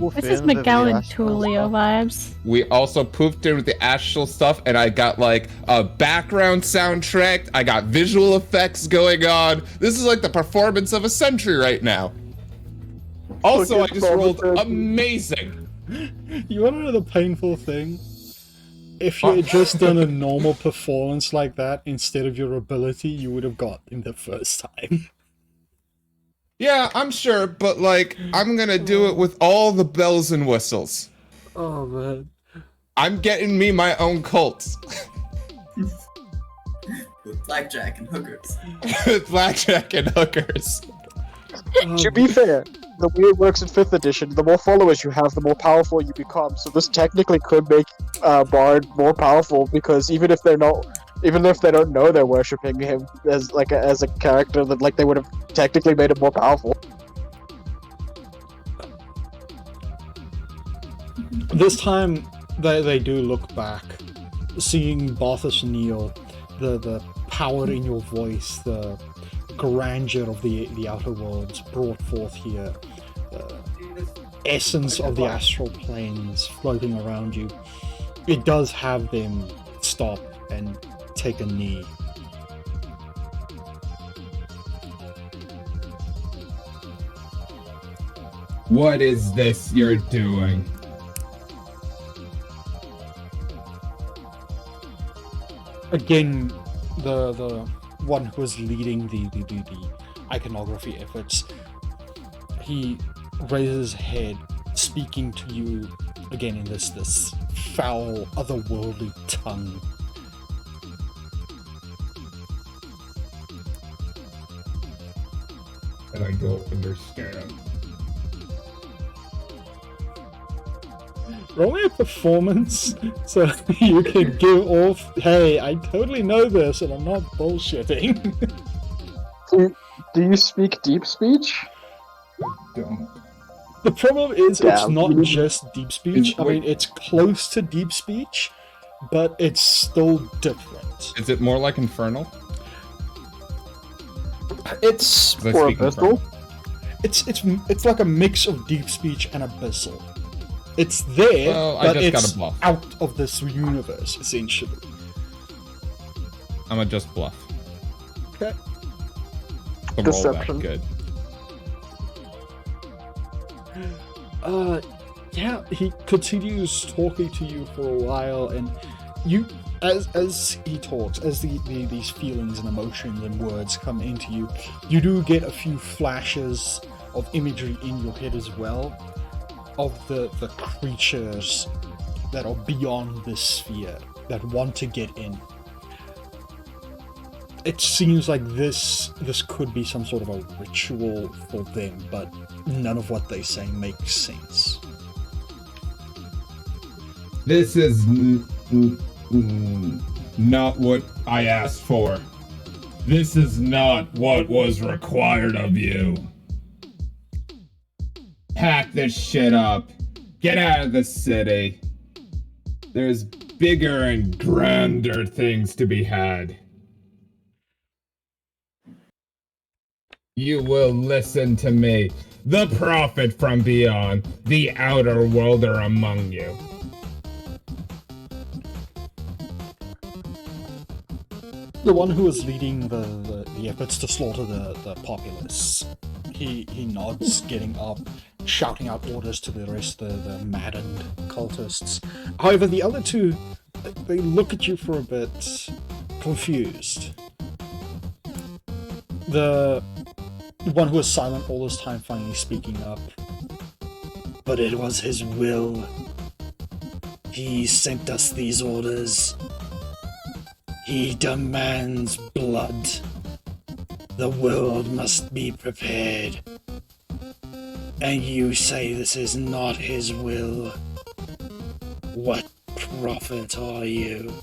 This is McGowan Tulio vibes. We also poofed in with the astral stuff, and I got like a background soundtrack. I got visual effects going on. This is like the performance of a century right now. Also, I just rolled amazing. You want to know the painful thing? If you had just done a normal performance like that instead of your ability, you would have got in the first time. Yeah, I'm sure, but like, I'm gonna do it with all the bells and whistles. Oh man. I'm getting me my own cult. With blackjack and hookers. With blackjack and hookers. To be fair, the way it works in 5th edition, the more followers you have, the more powerful you become. So this technically could make Bard more powerful, because even if they don't know they're worshipping him as a character, that like they would have technically made him more powerful. This time, they do look back, seeing Barthas Neal, the power in your voice, the grandeur of the outer worlds brought forth here, the essence of the astral planes floating around you. It does have them stop and take a knee. What is this you're doing? Again, the one who was leading the iconography efforts, he raises his head, speaking to you again in this foul, otherworldly tongue. And I don't understand. Roll me a performance so you can give off, hey, I totally know this and I'm not bullshitting. Do you speak deep speech? Don't. The problem is it's Damn. not just deep speech. I mean, it's close to deep speech, but it's still different. Is it more like Infernal? It's Does I for speak Abyssal. It's like a mix of deep speech and abyssal. It's there, Well, I but just it's gotta bluff. out of this universe, essentially. I'ma just bluff. Okay. The Deception. roll that good. Yeah, he continues talking to you for a while, and you, as he talks, as these feelings and emotions and words come into you, you do get a few flashes of imagery in your head as well, of the creatures that are beyond this sphere, that want to get in. It seems like this could be some sort of a ritual for them, but none of what they say makes sense. This is not what I asked for. This is not what was required of you. Pack this shit up. Get out of the city. There's bigger and grander things to be had. You will listen to me, the prophet from beyond, the outer worlder among you. The one who was leading the efforts to slaughter the populace, he nods, getting up, shouting out orders to the rest of the maddened cultists. However, the other two, they look at you for a bit confused. The one who was silent all this time finally speaking up. But it was his will. He sent us these orders. He demands blood. The world must be prepared. And you say this is not his will. What prophet are you?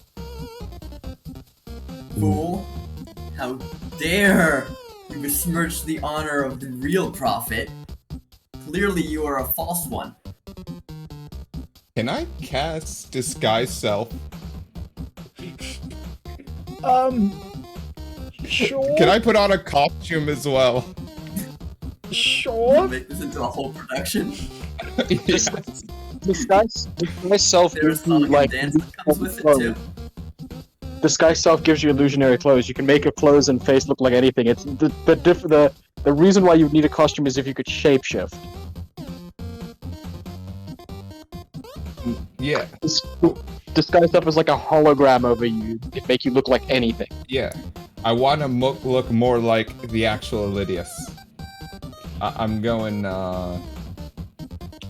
Fool! How dare you besmirch the honor of the real prophet? Clearly you are a false one. Can I cast Disguise Self? Sure. Can I put on a costume as well? Sure. Make this into a whole production. Disguise self There's gives you like like dance that comes with it too. Disguise self gives you illusionary clothes. You can make your clothes and face look like anything. It's the reason why you need a costume is if you could shapeshift. Yeah. disguised up as like a hologram over you. It make you look like anything. Yeah. I want to look more like the actual Elidius. I'm going,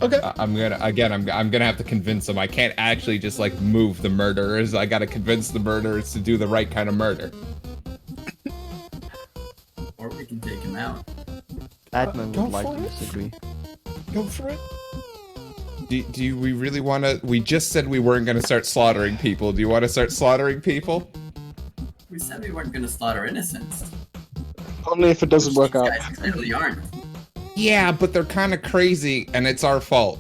Okay. I'm gonna have to convince them. I can't actually just, like, move the murderers. I gotta convince the murderers to do the right kind of murder. Or we can take him out. Admin go would like for to it. disagree. Go for it. Do we really want to? We just said we weren't gonna start slaughtering people. Do you want to start slaughtering people? We said we weren't gonna slaughter innocents. Only if it doesn't work These out. guys clearly aren't. Yeah, but they're kind of crazy, and it's our fault.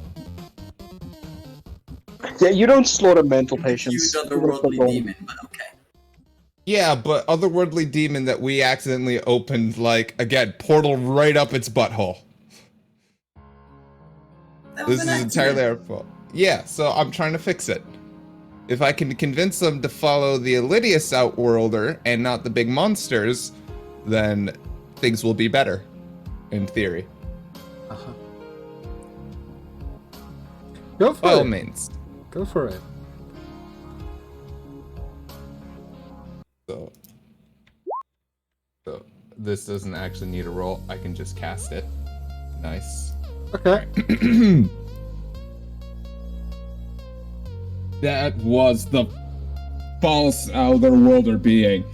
Yeah, you don't slaughter mental patients. Use otherworldly demon, but okay. Yeah, but otherworldly demon that we accidentally opened, like, again, portal right up its butthole. That was This an is accident. entirely our fault. Yeah, so I'm trying to fix it. If I can convince them to follow the Elidius Outworlder and not the big monsters, then things will be better, in theory. Uh-huh. Go for By all it. means. Go for it. So this doesn't actually need a roll. I can just cast it. Nice. Okay. That was the false Outworlder being.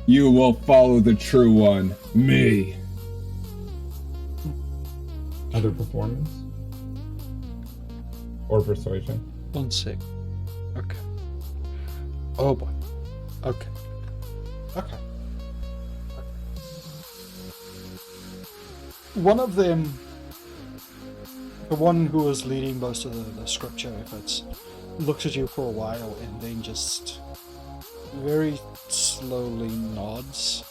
You will follow the true one, me. Other performance? Or persuasion? 1 sec. Okay. Oh boy. Okay. Okay. One of them, the one who was leading most of the scripture efforts, looks at you for a while and then just very slowly nods.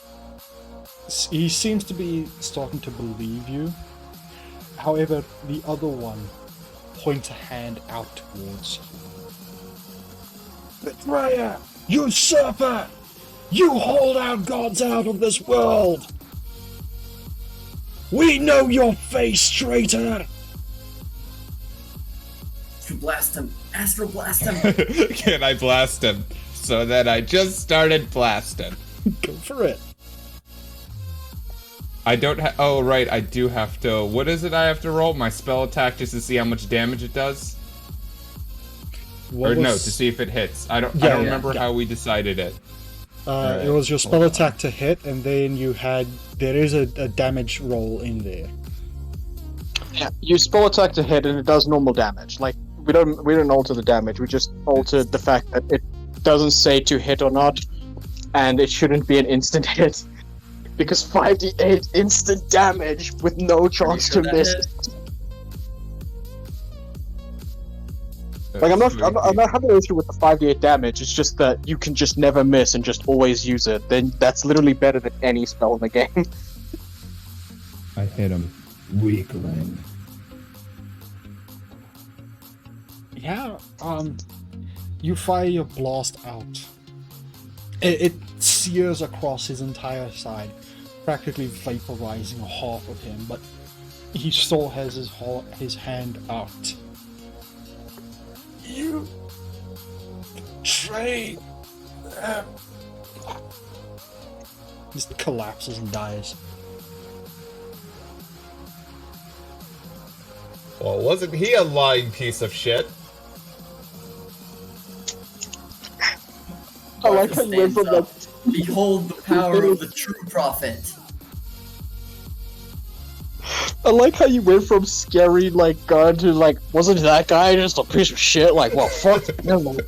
He seems to be starting to believe you. However, the other one points a hand out towards you. Betrayer! Usurper! You hold our gods out of this world! We know your face, traitor! Blast him. Astral blast him. Can I blast him? So then I just started blasting. Go for it. I don't have. Oh, right, I do have to. What is it I have to roll? My spell attack just to see how much damage it does? What or no, to was- see if it hits. I don't Yeah, remember how we decided it. It was your spell attack to hit, and then you had. There is a damage roll in there. Yeah, you spell attack to hit and it does normal damage. Like we don't alter the damage. We just altered the fact that it doesn't say to hit or not, and it shouldn't be an instant hit because 5d8 instant damage with no chance to miss. Like I'm not having an issue with the 5d8 damage. It's just that you can just never miss and just always use it. Then that's literally better than any spell in the game. I hit him. Weakling. Yeah, you fire your blast out. It sears across his entire side, practically vaporizing half of him, but he still has his hand out. You betrayed them. Just collapses and dies. Well, wasn't he a lying piece of shit? I like how you went from that. Behold the power of the true prophet. I like how you went from scary like god to like, wasn't that guy just a piece of shit? Like, well, fuck him. Like,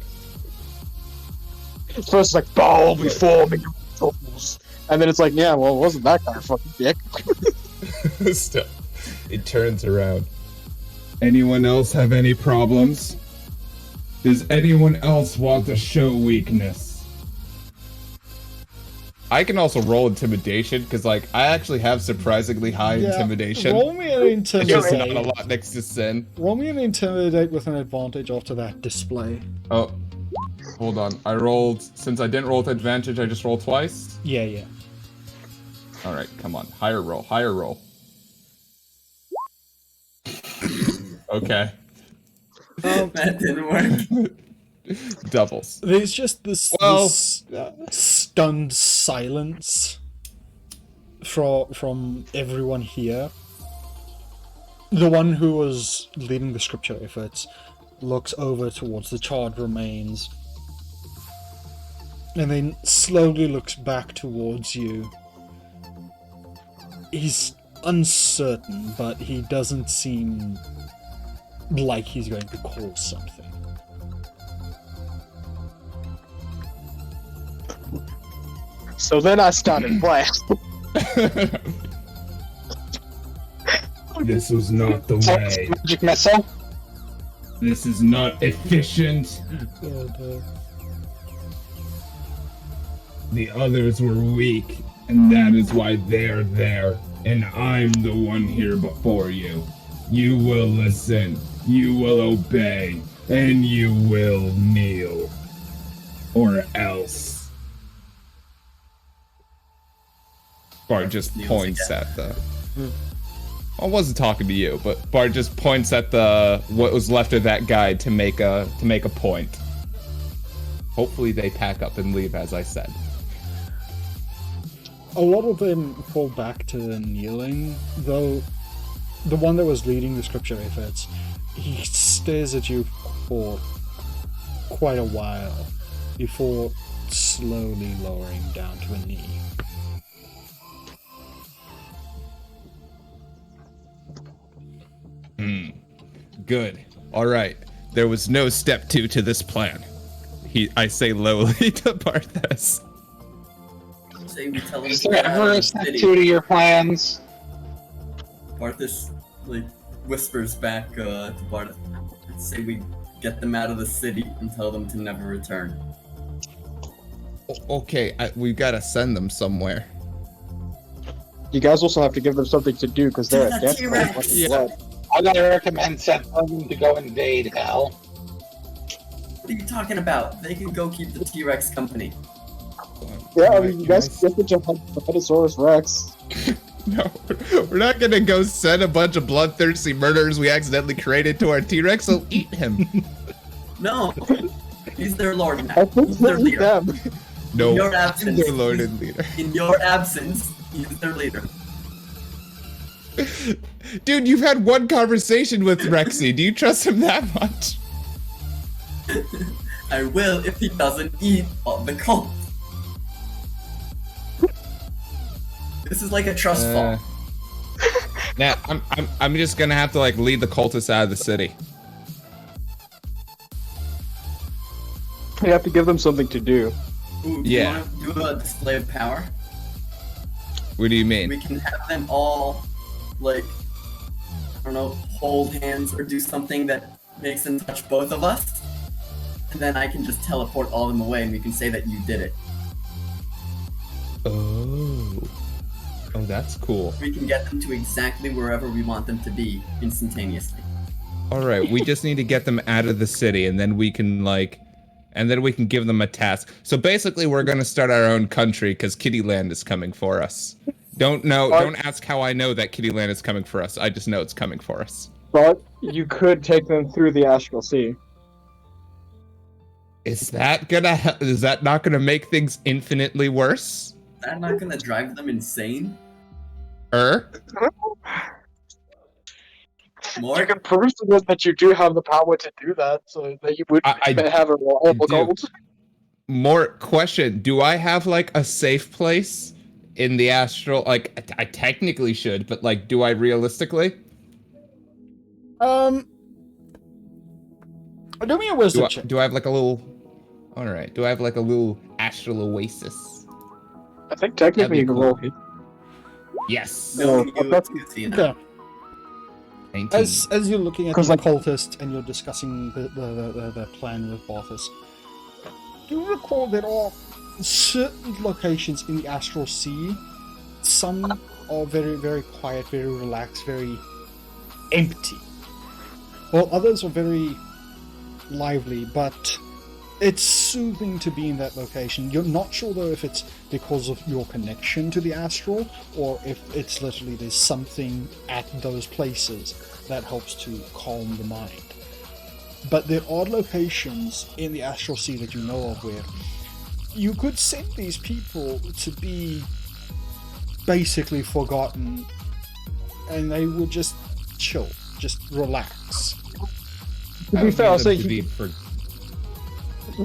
first, like, bow before me, you fools. And then it's like, yeah, well, wasn't that guy a fucking dick? Still, it turns around. Anyone else have any problems? Does anyone else want to show weakness? I can also roll intimidation, because, like, I actually have surprisingly high intimidation. Roll me an It's just not a intimidate. lot next to sin. Roll me an intimidate with an advantage after that display. Oh, hold on. I rolled, since I didn't roll with advantage, I just rolled twice? Yeah. Alright, come on. Higher roll, higher roll. Okay. That didn't work. Doubles. There's just this, stunned silence from everyone here. The one who was leading the scripture efforts looks over towards the charred remains and then slowly looks back towards you. He's uncertain, but he doesn't seem like he's going to call something. So then I started playing. This was not the way. Magic missile. This is not efficient. The others were weak, and that is why they're there. And I'm the one here before you. You will listen, you will obey, and you will kneel. Or else. Bart just points at the... I wasn't talking to you, but Bart just points at the what was left of that guy to make a point. Hopefully they pack up and leave, as I said. A lot of them fall back to kneeling, though the one that was leading the scripture efforts, he stares at you for quite a while before slowly lowering down to a knee. Good. Alright. There was no step 2 to this plan. I say lowly to Barthas. Say we tell him Is to there get out ever of a the step city. 2 to your plans? Barthas, whispers back to Barthas. Say we get them out of the city and tell them to never return. Okay, we gotta send them somewhere. You guys also have to give them something to do because they're at death. T-Rex. I gotta recommend sending them to go invade hell. What are you talking about? They can go keep the T-Rex company. Yeah, I mean, you guys get the Tyrannosaurus Rex. No, we're not gonna go send a bunch of bloodthirsty murderers we accidentally created to our T-Rex, so eat him. No, he's their lord now. I think He's their we'll eat leader. them. No, In your absence, their lord and leader. In your absence, he's their leader. Dude, you've had one conversation with Rexy. Do you trust him that much? I will if he doesn't eat all the cult. This is like a trust fall. Now, I'm just gonna have to lead the cultists out of the city. You have to give them something to do. Ooh, Yeah. Do you want to do a display of power? What do you mean? We can have them all, I don't know, hold hands or do something that makes them touch both of us. And then I can just teleport all of them away and we can say that you did it. Oh, that's cool. We can get them to exactly wherever we want them to be instantaneously. All right, we just need to get them out of the city, and then we can give them a task. So basically, we're gonna start our own country because Kittyland is coming for us. Don't ask how I know that Kittyland is coming for us. I just know it's coming for us. But you could take them through the Astral Sea. Is that not gonna make things infinitely worse? Is that not gonna drive them insane? More? You can prove to them that you do have the power to do that, so that you would have a reliable gold. More question: do I have a safe place in the astral? I technically should, but do I realistically? Do me a wisdom check. Do I have a little? All right. Do I have a little astral oasis? I think technically you can roll it. Yes. No, Okay. 19. As you're looking at the cultist and you're discussing the plan with Barthas, do you recall there are certain locations in the Astral Sea? Some are very, very quiet, very relaxed, very empty, while others are very lively, but it's soothing to be in that location. You're not sure though if it's because of your connection to the astral, or if it's literally there's something at those places that helps to calm the mind. but there are locations in the Astral Sea that you know of where you could send these people to be basically forgotten, and they would just chill, just relax. To be fair, I was saying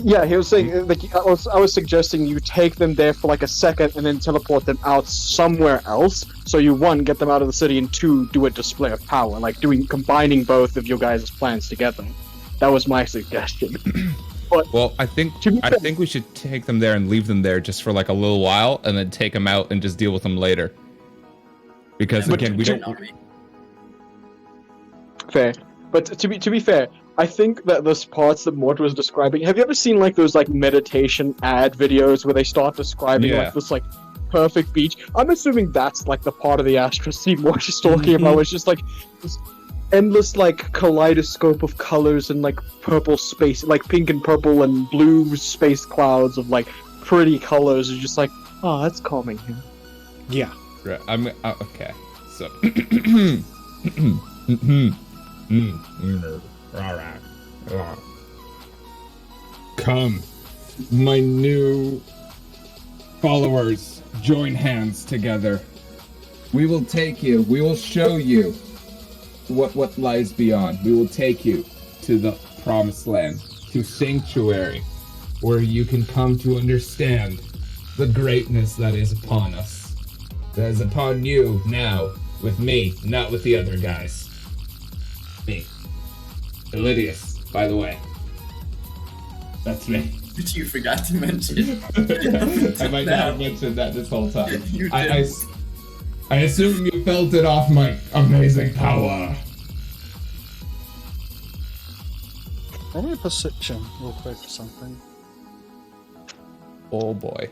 yeah, he was saying like I was suggesting you take them there for like a second and then teleport them out somewhere else. So you one, get them out of the city, and two, do a display of power, like combining both of your guys' plans together. That was my suggestion. But well, I think we should take them there and leave them there just for like a little while, and then take them out and just deal with them later. Because again, we don't. Fair, but to be fair, I think that those parts that Mort was describing. Have you ever seen like those like meditation ad videos where they start describing like this like perfect beach? I'm assuming that's like the part of the Astral Sea Mort is talking about. It's just like this endless like kaleidoscope of colors and like purple space, like pink and purple and blue space clouds of like pretty colors. It's just like, oh, that's calming here. Yeah. Right. I'm okay. So. Alright. Come, my new followers, join hands together. We will take you, we will show you what lies beyond. We will take you to the promised land, to Sanctuary, where you can come to understand the greatness that is upon us. That is upon you now, with me, not with the other guys. Me. Elidius, by the way. That's me. Which you forgot to mention. I might not have mentioned that this whole time. I assume you felt it off my amazing power. Roll me a perception real quick or something. Oh boy.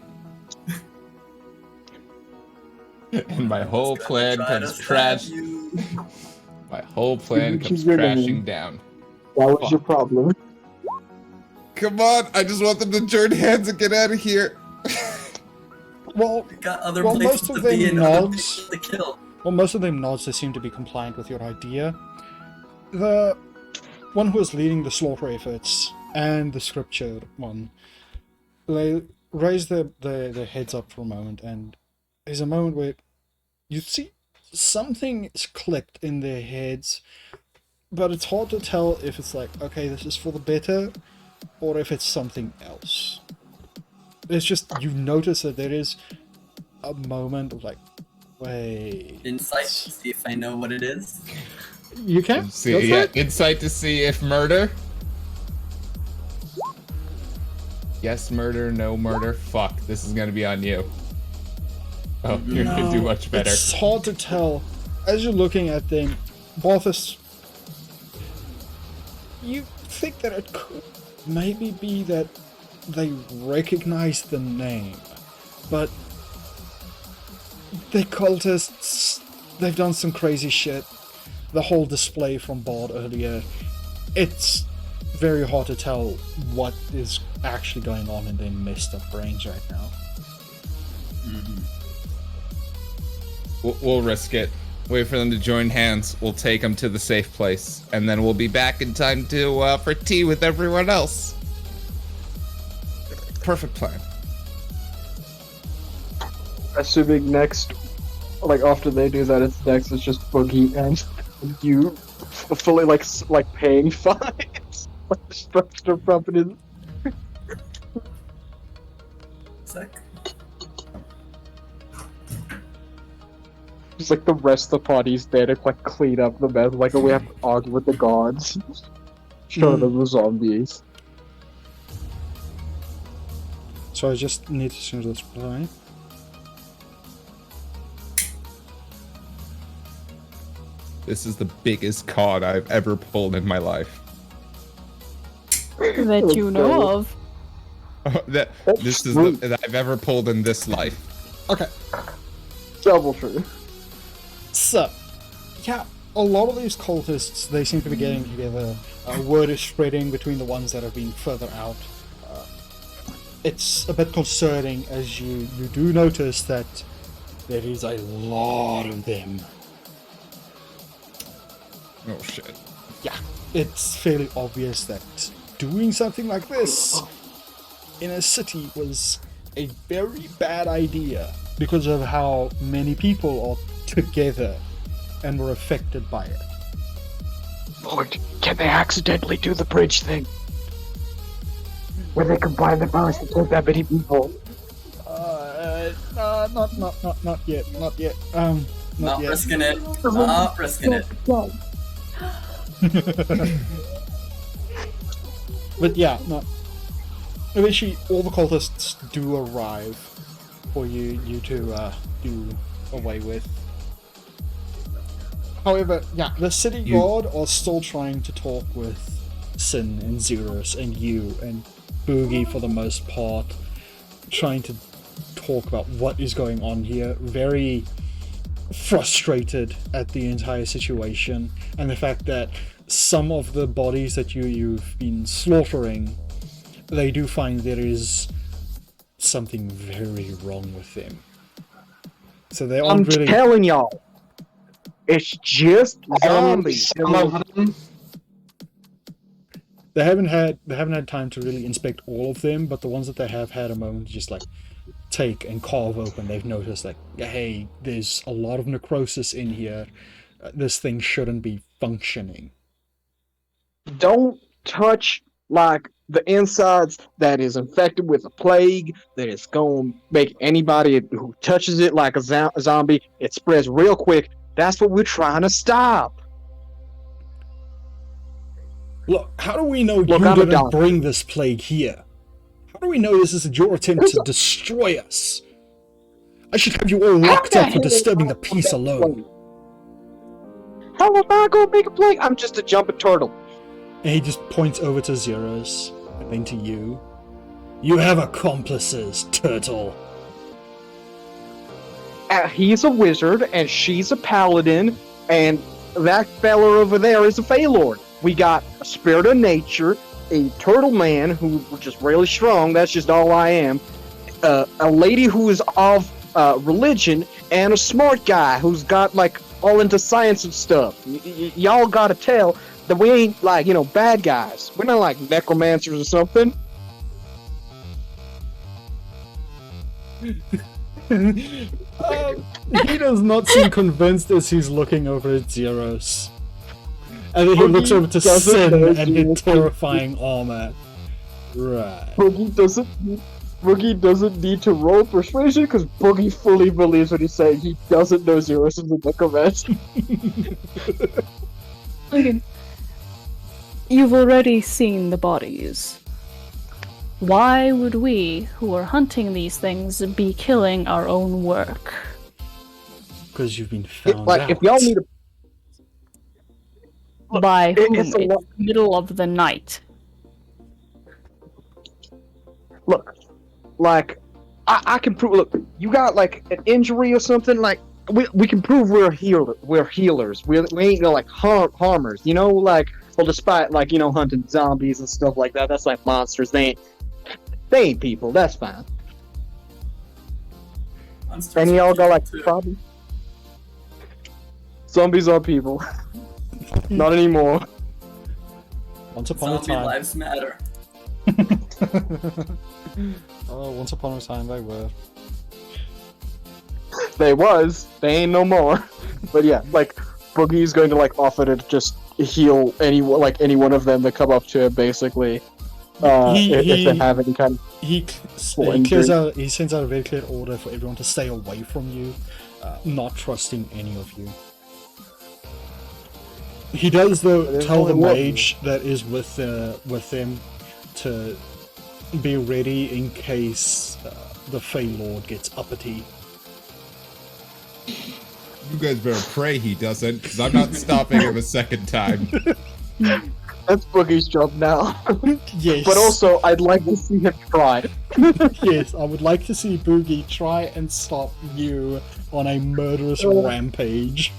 And my whole plan comes crashing. My whole plan comes crashing down. That was your problem. Come on, I just want them to join hands and get out of here. Well, got other most of them nods. To kill. Well, most of them nods. They seem to be compliant with your idea. The one who is leading the slaughter efforts and the scripture one, they raise their heads up for a moment, and there's a moment where you see something is clicked in their heads, but it's hard to tell if it's like, okay, this is for the better, or if it's something else. It's just, you notice that there is a moment of like, wait... Insight, see if I know what it is. You can? See, yeah, insight to see if murder. Yes, murder, no murder. Fuck, this is gonna be on you. Oh, you're gonna do much better. It's hard to tell. As you're looking at them, Balthus, you think that it could maybe be that they recognize the name, but they're cultists, they've done some crazy shit. The whole display from Bard earlier, it's very hard to tell what is actually going on in their messed up brains right now. We'll risk it. Wait for them to join hands. We'll take them to the safe place, and then we'll be back in time to for tea with everyone else. Perfect plan. Assuming next, like after they do that, it's just Boogie and you fully like paying fines. Like the structure properties. Sec. Just like the rest of the party's there to like clean up the mess. Like, we have to argue with the gods. Show them the zombies. So I just need to change this play. This is the biggest card I've ever pulled in my life. That you know of. This is that I've ever pulled in this life. Okay. Double true. So, yeah, a lot of these cultists, they seem to be getting together. Word is spreading between the ones that have been further out. It's a bit concerning as you do notice that there is a lot of them. Oh shit. Yeah. it's fairly obvious that doing something like this in a city was a very bad idea because of how many people are together and were affected by it. Lord, can they accidentally do the bridge thing? Where they combine the powers to kill that many people? Not yet. Not yet. Not risking it. Not risking it. But yeah, no. Eventually, all the cultists do arrive for you to do away with. However, yeah, the city guard are still trying to talk with Sin and Zeros and you and Boogie for the most part, trying to talk about what is going on here. Very frustrated at the entire situation and the fact that some of the bodies that you've been slaughtering, they do find there is something very wrong with them. So they aren't really... I'm telling y'all, it's just zombies. Some of them. They haven't had time to really inspect all of them, but the ones that they have had a moment to just like take and carve open, they've noticed like, hey, there's a lot of necrosis in here. This thing shouldn't be functioning. Don't touch like the insides that is infected with a plague that is going to make anybody who touches it like a zombie, it spreads real quick. That's what we're trying to stop. Look, how do we know you didn't bring this plague here? How do we know this is your attempt to destroy us? I should have you all locked up for disturbing the peace alone. How am I gonna make a plague? I'm just a jumping turtle. And he just points over to Zeros, and then to you. You have accomplices, turtle. He's a wizard, and she's a paladin, and that fella over there is a Fey Lord. We got a spirit of nature, a turtle man who's just really strong, that's just all I am, a lady who is of religion, and a smart guy who's got, like, all into science and stuff. Y'all gotta tell that we ain't, like, bad guys. We're not, like, necromancers or something. He does not seem convinced as he's looking over at Zeros. And then he looks over to Sin and his terrifying armor. Right. Boogie doesn't need to roll persuasion because Boogie fully believes what he's saying. He doesn't know Zeros is a necromancer. Okay. You've already seen the bodies. Why would we, who are hunting these things, be killing our own work? Because you've been found like, out. If y'all need By whom? It's the middle of the night. Look, like, I can prove. Look, you got like an injury or something. Like, we can prove we're healers. We ain't no like harmers. Like, well, despite like hunting zombies and stuff like that. That's like monsters. They ain't people. That's fine. And y'all got like problems. Zombies are people. Not anymore. Once upon a time. Zombie lives matter. Oh, once upon a time they were. They was. They ain't no more. But yeah, like, Boogie's going to like offer to just heal any one of them that come up to him, basically. If they have any kind of... He sends out a very clear order for everyone to stay away from you, not trusting any of you. He does, though, tell the mage that is with them to be ready in case the Fey Lord gets uppity. You guys better pray he doesn't, because I'm not stopping him a second time. That's Boogie's job now. Yes. But also, I'd like to see him try. Yes, I would like to see Boogie try and stop you on a murderous rampage.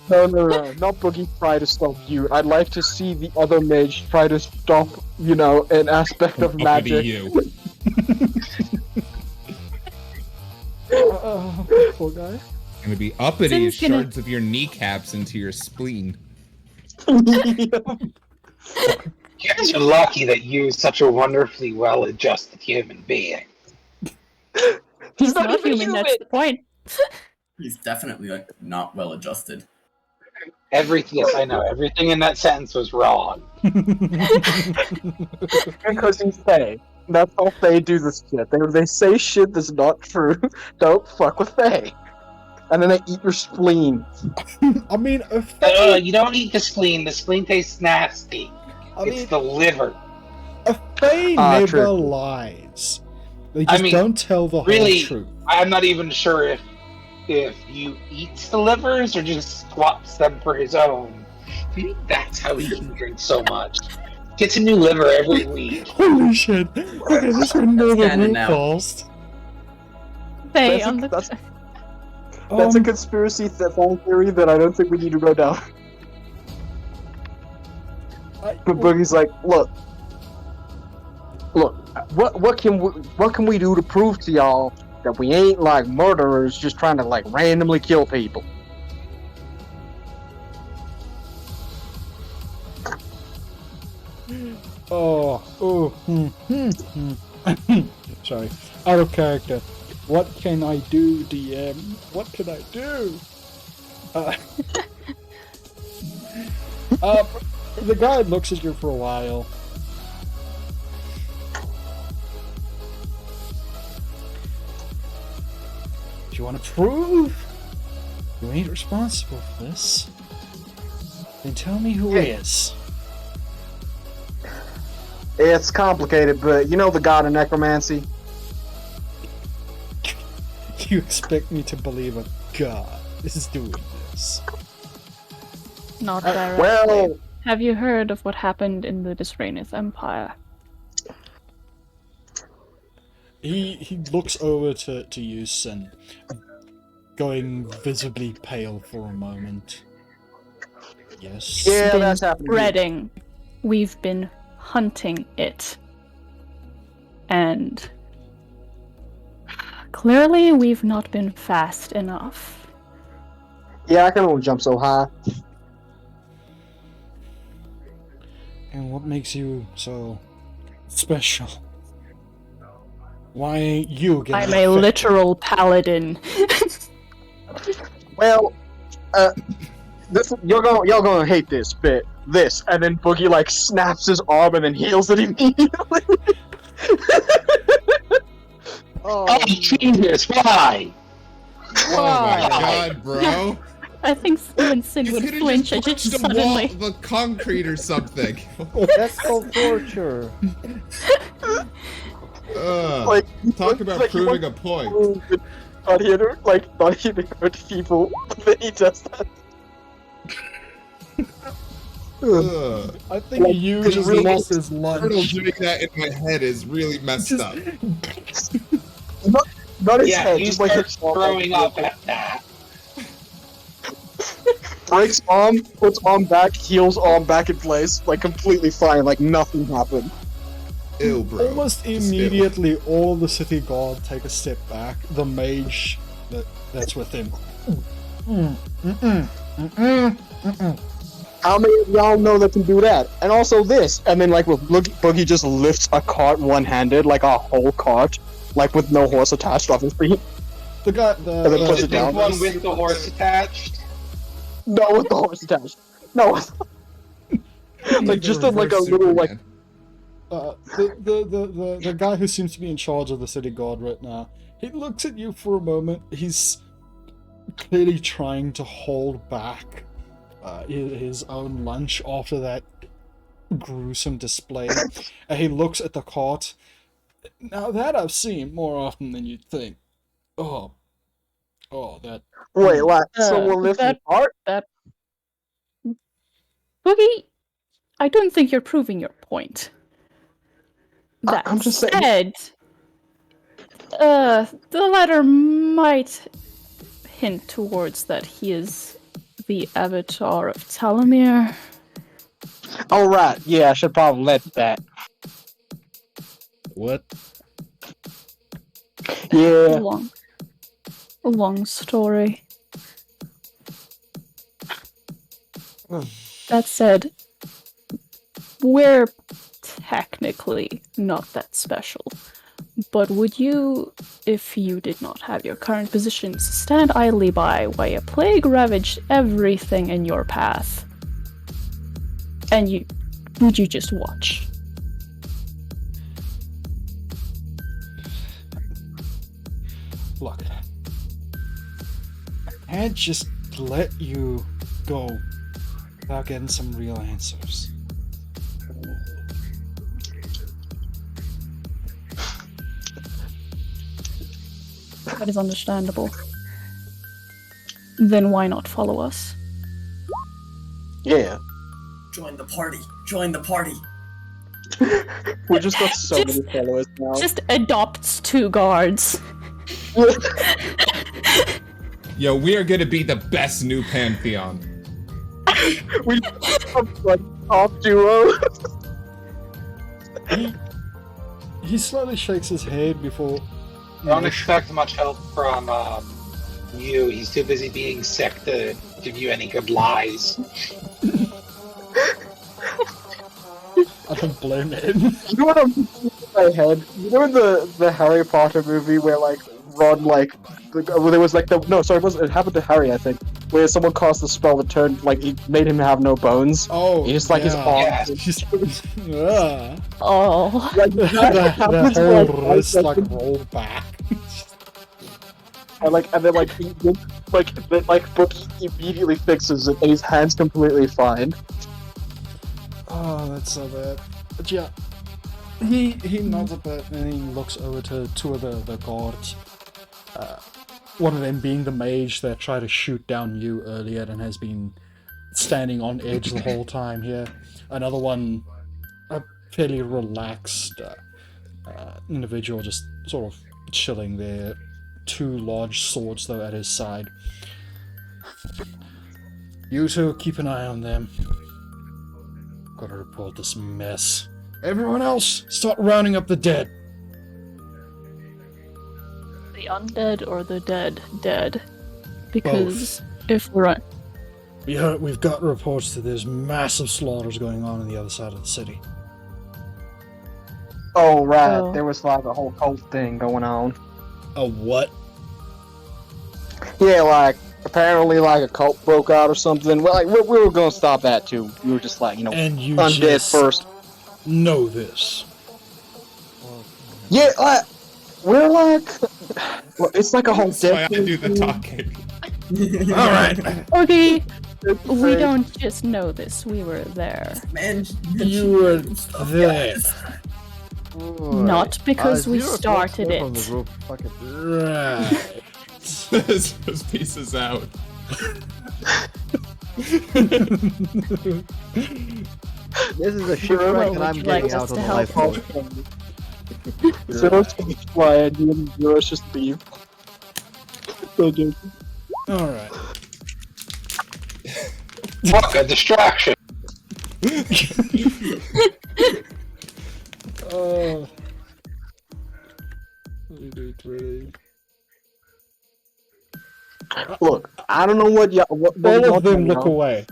No, not Boogie try to stop you. I'd like to see the other mage try to stop, an aspect of magic. You. Poor guy. Gonna be uppity as shards of your kneecaps into your spleen. You guys are lucky that you're such a wonderfully well-adjusted human being. He's not human, that's the point. He's definitely like not well adjusted. Yes, I know. Everything in that sentence was wrong. Because he's Faye. That's how Faye do this shit. They say shit that's not true. Don't fuck with Faye. And then they eat your spleen. I mean, a Fae... You don't eat the spleen. The spleen tastes nasty. It's the liver. A Fae never true. lies. They just don't tell the really, whole truth. I'm not even sure if you eats the livers or just swaps them for his own. Maybe that's how he can drink so much. Gets a new liver every week. Holy shit! Okay, this would never move fast. Faye on the... That's a conspiracy theory that I don't think we need to go down. But Boogie's like, look, what can we do to prove to y'all that we ain't like murderers just trying to like randomly kill people? Sorry, out of character. What can I do, DM? What can I do? The guy looks at you for a while. If you want to prove you ain't responsible for this, then tell me who is. It's complicated, but you know the god of necromancy? You expect me to believe a god is doing this? Not directly. Well... Have you heard of what happened in the Disraenith Empire? He looks over to you, Sin, going visibly pale for a moment. Yes. Yeah, that's happening. Spreading. We've been hunting it. And clearly we've not been fast enough. Yeah, I can only jump so high. And what makes you so special? Why ain't you getting I'm a literal paladin. Well, y'all gonna hate this bit. This, and then Boogie like snaps his arm and then heals it immediately. Oh, Jesus, why? Oh my god, bro. I think when Sin would flinch, I just suddenly... the concrete or something. That's called torture. Like, talk about like proving a point. Not here to hurt people, then he does that. I think you just lost his lunch. Doing that in my head is really messed up. Not his head, you just like his throwing up at that. Breaks arm, puts arm back, heals arm back in place, like completely fine, like nothing happened. Ew, bro. Almost immediately, all the city guard take a step back. The mage that's with him. How many of y'all know that can do that? And also this, and then like Boogie just lifts a cart one-handed, like a whole cart, like with no horse attached off his feet. The guy, and then puts it down. One with the horse attached. No, with the horse attached. No. Like just like a little like. The guy who seems to be in charge of the city guard right now, he looks at you for a moment. He's clearly trying to hold back his own lunch after that gruesome display. And he looks at the cart. Now that I've seen more often than you'd think. Oh, that. Wait, like someone lifts the cart? Boogie, I don't think you're proving your point. That I'm just saying. said, the letter might hint towards that he is the avatar of Talamir. All right, yeah, I should probably let that. What? Yeah. A long story. That said, we're technically not that special. But would you, if you did not have your current positions, stand idly by while a plague ravaged everything in your path? And would you just watch? Look, I can't just let you go without getting some real answers. That is understandable. Then why not follow us? Yeah. Join the party. Join the party. We just got so many followers now. Just adopts 2 guards. Yo, we are gonna be the best new pantheon. We like top duo. He slowly shakes his head before. Don't expect much help from you. He's too busy being sick to give you any good lies. I don't blame him. You know what I'm thinking in my head? You know in the Harry Potter movie where like Ron like there was like it happened to Harry I think where someone cast a spell that turned like he made him have no bones. Oh, he just like his arm. Yeah. Oh. Like the whole wrist like rolled back. And then Bookie immediately fixes it and his hand's completely fine. Oh, that's so bad. But yeah, he nods a bit and he looks over to 2 of the guards. One of them being the mage that tried to shoot down you earlier and has been standing on edge the whole time here. Another one, a fairly relaxed individual, just sort of chilling there. 2 large swords though at his side. You 2 keep an eye on them. Gotta report this mess. Everyone else, start rounding up the dead. The undead or the dead? Dead. Because if we're on... We've got reports that there's massive slaughters going on the other side of the city. Oh right, Oh. there was like a whole cult thing going on. A what? Yeah, like apparently like a cult broke out or something. Well, like we were gonna stop that too. We were just like And you undead just first. know this. Yeah, we're like well, it's like a whole That's why I death do the talking. Alright. Okay, we don't just know this, we were there. Man, You were there. Not because we Zero started smoke from the it. group. Fuck it. Right. Those pieces out. This is a shipwreck and I'm Would you like getting us out to on the help? lifeboat. Zero's gonna fly and you and Zero's just leave. So dude. Alright. Fuck, a distraction. Oh. 3. Look, I don't know what All of them look away.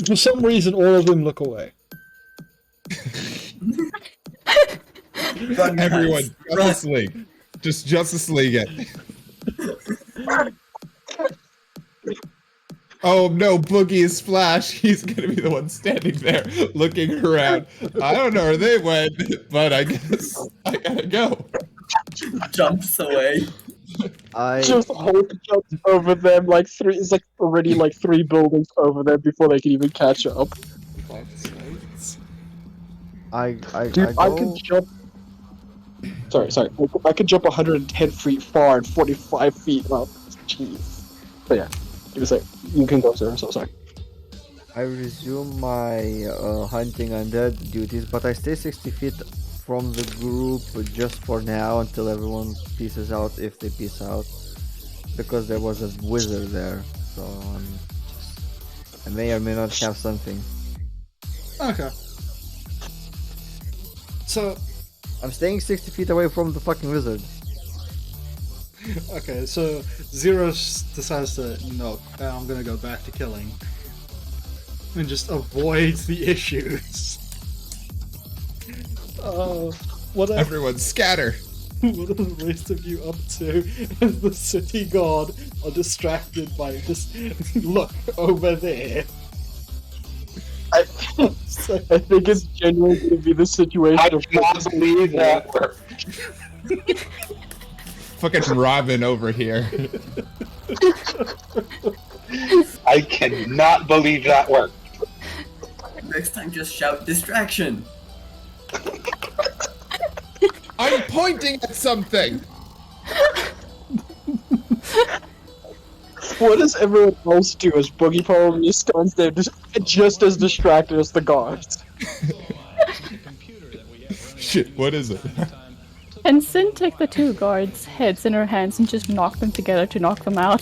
For some reason, all of them look away. Everyone, Justice League. Just Justice League it. Oh no, Boogie is Splash. He's gonna be the one standing there looking around. I don't know where they went, but I guess I gotta go. jumps away. Just hold jumps over them like 3. It's like already like 3 buildings over them before they can even catch up. Dude, I can jump. Sorry. I can jump 110 feet far and 45 feet up. Jeez. But yeah, give me a sec. You can go, sir. I'm so sorry. I resume my hunting undead duties, but I stay 60 feet from the group just for now until everyone pieces out, if they piece out, because there was a wizard there, so I may or may not have something. Okay. So, I'm staying 60 feet away from the fucking wizard. okay, so Zero decides to, no, I'm gonna go back to killing. and just avoids the issues. Everyone scatter. What are the rest of you up to as the city guard are distracted by just look over there? I think it's genuinely going to be the situation I of cannot believe that worked. Fucking Robin over here. I cannot believe that worked. Next time, just shout distraction. I'm pointing at something. What does everyone else do as Boogie probably stands there just as distracted as the guards? Shit, what is it? And Sin took the two guards' heads in her hands and just knocked them together to knock them out.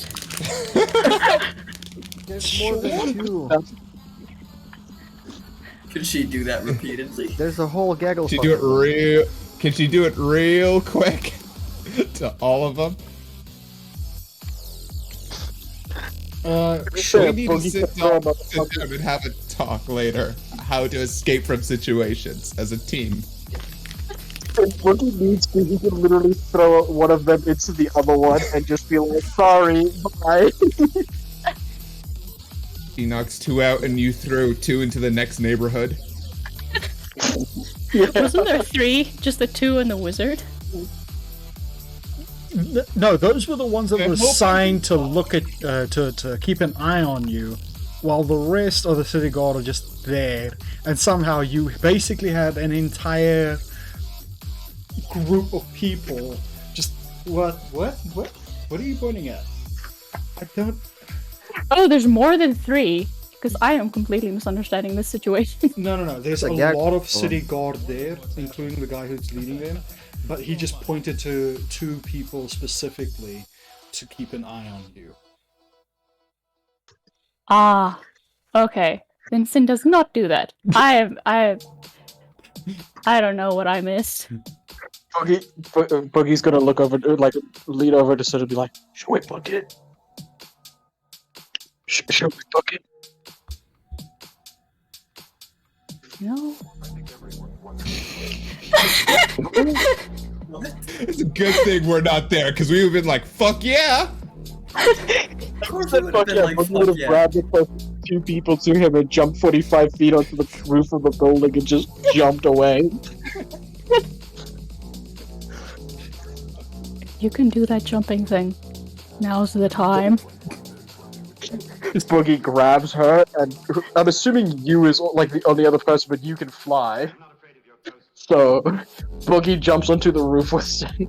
There's more than two. Could she do that repeatedly? There's a whole gaggle. Can she do it real quick to all of them? Sure, We need to sit down and have a talk later. How to escape from situations as a team. If Boogie needs to, he can literally throw one of them into the other one and just be like, sorry, bye. He knocks two out and you throw two into the next neighborhood. Yeah. Wasn't there three? Just the two and the wizard? No, those were the ones that were assigned to look at, to keep an eye on you, while the rest of the city guard are just there. And somehow you basically had an entire group of people just what are you pointing at? I don't. Oh, there's more than three. Because I am completely misunderstanding this situation. No. There's a lot of city guard there, including the guy who's leading them. But he just pointed to two people specifically to keep an eye on you. Ah, okay. Then Sin does not do that. I don't know what I missed. Boogie's gonna look over, like, lean over to sort of be like, should we book it? Should we book it? No. It's a good thing we're not there, because we would have been like, fuck yeah! Of course I would have been like, Boogie would fuck have yeah. grabbed the closest two people to him and jumped 45 feet onto the roof of the building and just jumped away. You can do that jumping thing. Now's the time. Boogie grabs her, and I'm assuming you is like the only other person, but you can fly. So, Boogie jumps onto the roof with Sin.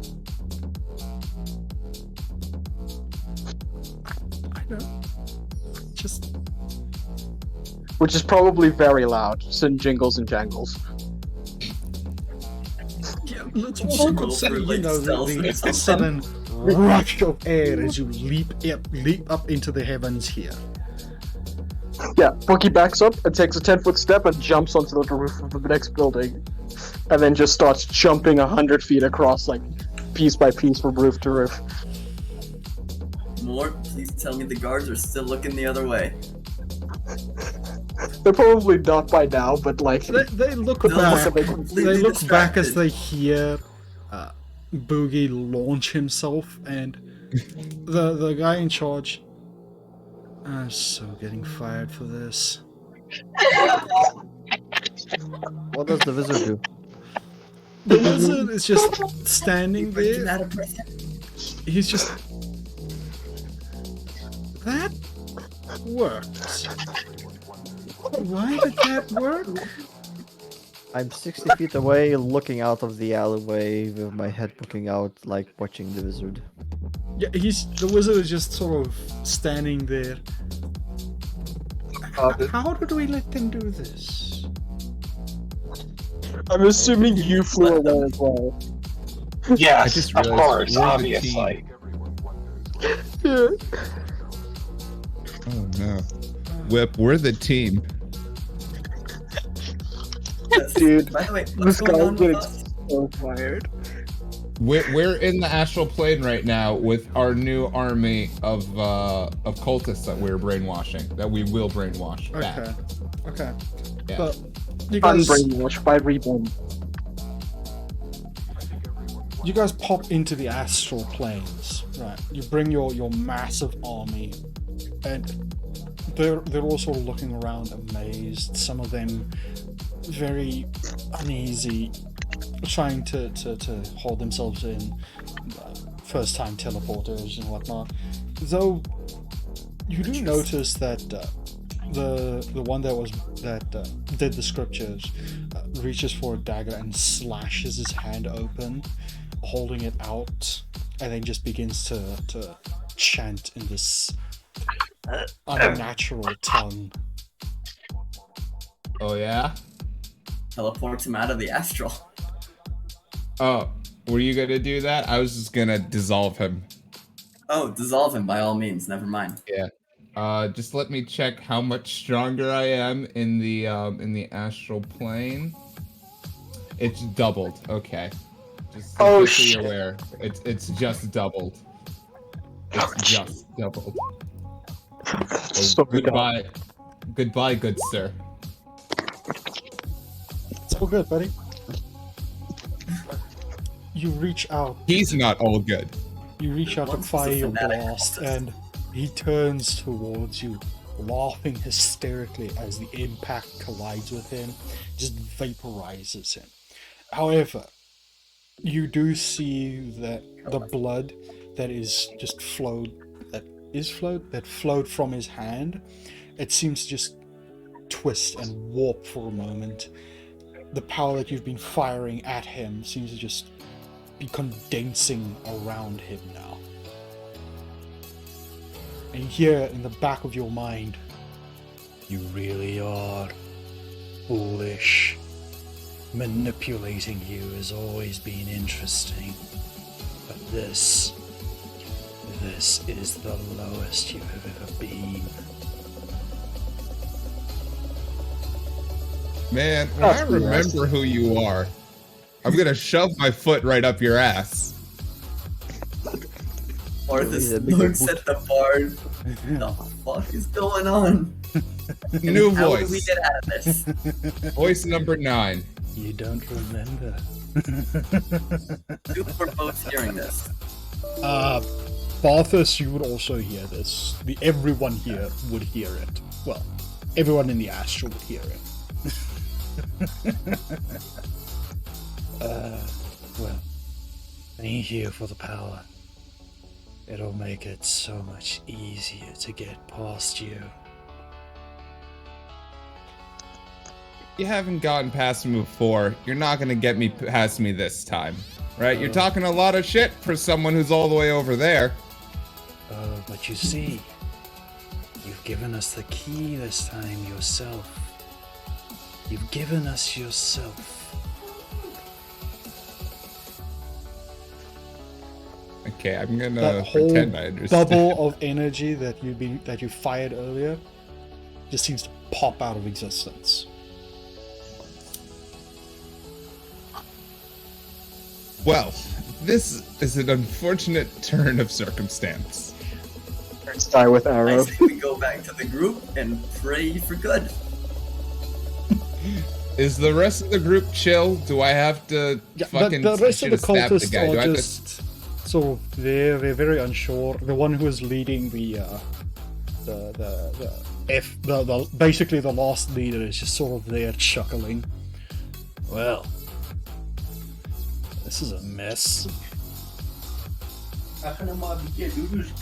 I don't. Just. Which is probably very loud. Sin jingles and jangles. Yeah, Let's jingle also for, consider, like, you know, stealth or the something. sudden rush of air as you leap up into the heavens here. Yeah, Boogie backs up and takes a 10-foot step and jumps onto the roof of the next building. And then just starts jumping 100 feet across, like, piece by piece from roof to roof. More, please tell me the guards are still looking the other way. They're probably not by now, but, like... They look They'll back. look completely They look back as distracted. they hear Boogie launch himself, and the guy in charge. I'm so getting fired for this. What does the wizard do? The wizard is just standing Freaking there. out of breath. He's just. That worked. Why did that work? I'm 60 feet away, looking out of the alleyway with my head poking out, like watching the wizard. Yeah, the wizard is just sort of standing there. How did we let them do this? I'm assuming you flew away as well. Yes, just of realized course, we're the obviously. Yeah. Oh no. Whip, we're the team. Yes. Dude, By the way, this what's going guy's on with getting us? So fired. We're in the astral plane right now with our new army of cultists that we're brainwashing. That we will brainwash back. Okay. Yeah. But you guys, Unbrainwashed by reborn. you guys pop into the astral planes, right? You bring your massive army, and they're all sort of looking around, amazed. Some of them very uneasy, trying to hold themselves in. First-time teleporters and whatnot. Though you do notice that the one that did the scriptures reaches for a dagger and slashes his hand open, holding it out, and then just begins to chant in this unnatural tongue. Oh yeah. Teleports him out of the astral. Oh, were you gonna do that? I was just gonna dissolve him. Oh, dissolve him by all means. Never mind. Yeah. Just let me check how much stronger I am in the astral plane. It's doubled. Okay. Just so you're aware, it's just doubled. It's just doubled. So goodbye, goodbye, good sir. It's all good, buddy. You reach out. He's not all good. You reach out to fire your blast, and he turns towards you, laughing hysterically as the impact collides with him, just vaporizes him. However, you do see that the blood that flowed from his hand, it seems to just twist and warp for a moment. The power that you've been firing at him seems to just be condensing around him now. And here in the back of your mind, you really are foolish. Manipulating you has always been interesting, but this is the lowest you have ever been. Man, when I remember who you are, I'm gonna shove my foot right up your ass. Arthas looks at the bard. What the fuck is going on? New How voice. do we get out of this? Voice number 9. You don't remember. We're both hearing this. Barthas, you would also hear this. Everyone here would hear it. Well, everyone in the astral would hear it. Well, thank you for the power. It'll make it so much easier to get past you. You haven't gotten past me before. You're not gonna get me past me this time, right? You're talking a lot of shit for someone who's all the way over there. But you see, you've given us the key this time yourself. You've given us yourself. Okay, I'm gonna That whole pretend I understand. bubble of energy that you fired earlier just seems to pop out of existence. Well, this is an unfortunate turn of circumstance. Let's die with I arrow. say we go back to the group and pray for good. Is the rest of the group chill? Do I have to fucking the rest of the stab the cultists guy? Do I are have to- just sort of they're very unsure. The one who is leading basically the last leader is just sort of there chuckling. Well, this is a mess. You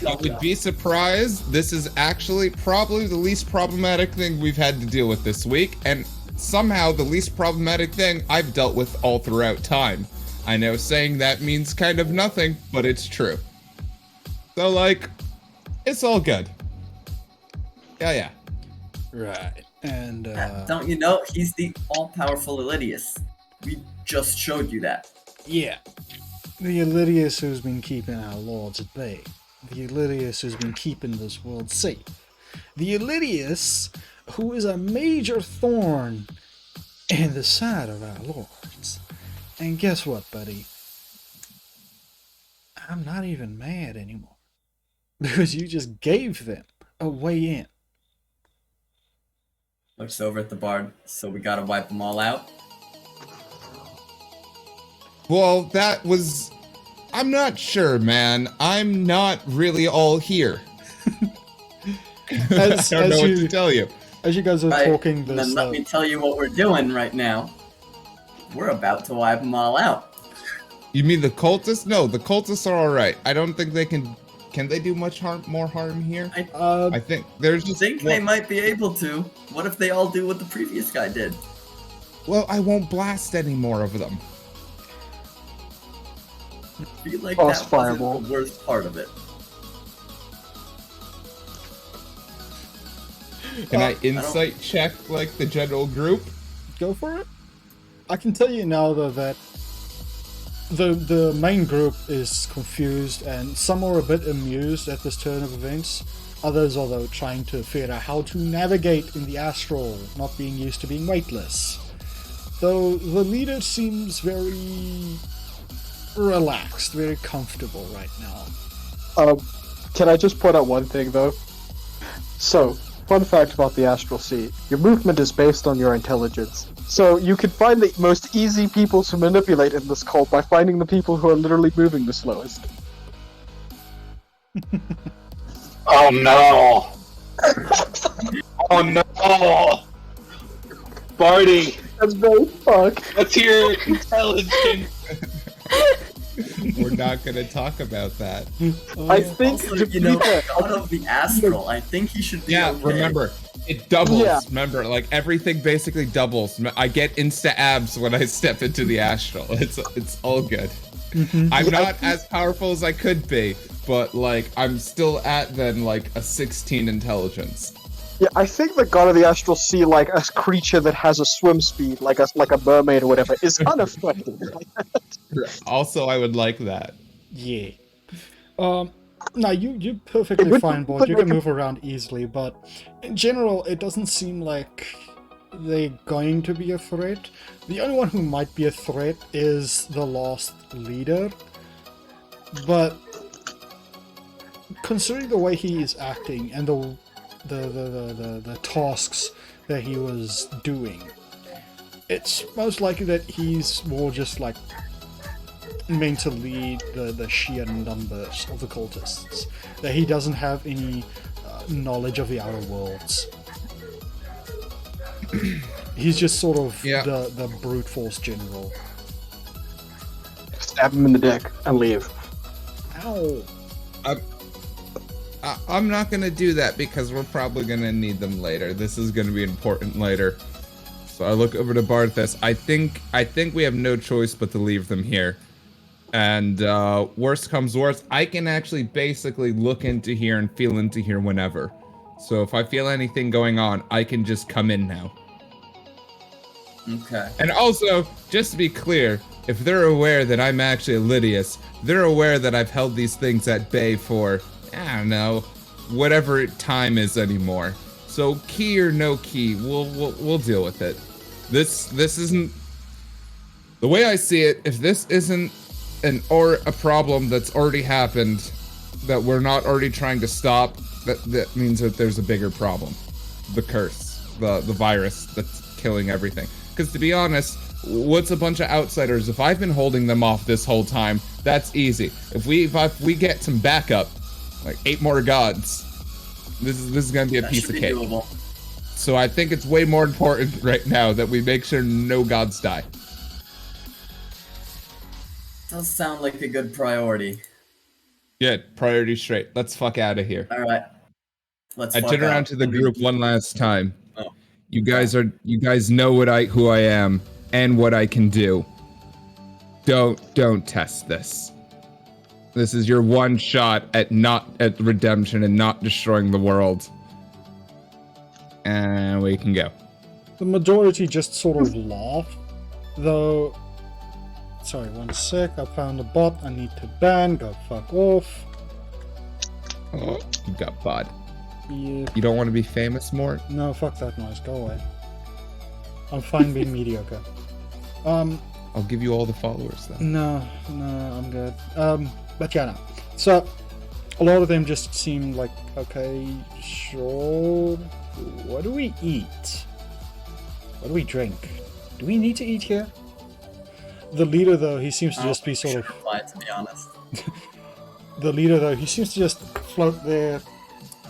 would be surprised. This is actually probably the least problematic thing we've had to deal with this week, and somehow the least problematic thing I've dealt with all throughout time. I know saying that means kind of nothing, but it's true. So, like, it's all good. Yeah. Right. And Don't you know, he's the all-powerful Elidius. We just showed you that. yeah. The Elidius who's been keeping our lords at bay. The Elidius who's been keeping this world safe. The Elidius who is a major thorn in the side of our lords. And guess what, buddy? I'm not even mad anymore. Because you just gave them a way in. Looks over at the bard, so we gotta wipe them all out. Well, that was... I'm not sure, man. I'm not really all here. I don't know what to tell you. As you guys are talking this... Then let me tell you what we're doing right now. We're about to wipe them all out. You mean the cultists? No, the cultists are alright. I don't think they can... Can they do much more harm here? I think there's just... I think they might be able to. What if they all do what the previous guy did? Well, I won't blast any more of them. I feel like that wasn't the worst part of it. Can I insight check, like, the general group? Go for it. I can tell you now, though, that the main group is confused, and some are a bit amused at this turn of events. Others are, though, trying to figure out how to navigate in the astral, not being used to being weightless. Though the leader seems very relaxed, very comfortable right now. Can I just point out one thing, though? So, fun fact about the Astral Sea. Your movement is based on your intelligence. So you can find the most easy people to manipulate in this cult by finding the people who are literally moving the slowest. Oh no! Oh no! Barty! That's very fucked. Let's hear intelligence! We're not gonna talk about that. I think, also, you know, out of the astral, I think he should be okay. Remember, it doubles. Yeah. Remember, like, everything basically doubles. I get insta abs when I step into the astral. It's all good. I'm not as powerful as I could be, but, like, I'm still at then, like, a 16 intelligence. Yeah, I think the god of the Astral Sea, like a creature that has a swim speed, like a mermaid or whatever, is unaffected. Also, I would like that. Yeah. No, you're perfectly fine, boy. You can move around easily, but in general, it doesn't seem like they're going to be a threat. The only one who might be a threat is the last leader, but considering the way he is acting and the tasks that he was doing, it's most likely that he's more just like meant to lead the sheer numbers of the cultists, that he doesn't have any knowledge of the outer worlds. He's just sort of the brute force general. Stab him in the dick and leave. Ow. I'm not gonna do that because we're probably gonna need them later. This is gonna be important later. So I look over to Barthas. I think we have no choice but to leave them here. And worst comes worst, I can actually basically look into here and feel into here whenever. So if I feel anything going on, I can just come in now. Okay. And also, just to be clear, if they're aware that I'm actually a Lydius, they're aware that I've held these things at bay for, I don't know, whatever time is anymore. So key or no key, we'll deal with it. This isn't, the way I see it, if this isn't a problem that's already happened that we're not already trying to stop, that means that there's a bigger problem. The curse, the virus that's killing everything. Because to be honest, what's a bunch of outsiders? If I've been holding them off this whole time, that's easy. If we get some backup, like 8 more gods, this is gonna be a piece of cake. Doable. So I think it's way more important right now that we make sure no gods die. Does sound like a good priority. Good, priority straight. Let's fuck out of here. All right. I turn around to the group one last time. Oh. You guys know who I am and what I can do. Don't test this. This is your one shot at redemption and not destroying the world. And we can go. The majority just sort of laugh, though. Sorry, one sec. I found a bot I need to ban. Go fuck off. Oh, you got bot. Yeah. You don't want to be famous more? No, fuck that noise. Go away. I'm fine being mediocre. I'll give you all the followers then. No, I'm good. But yeah, no. So, a lot of them just seem like, okay, sure. What do we eat? What do we drink? Do we need to eat here? The leader, though, he seems to just be sort of... to be honest. The leader, though, he seems to just float there,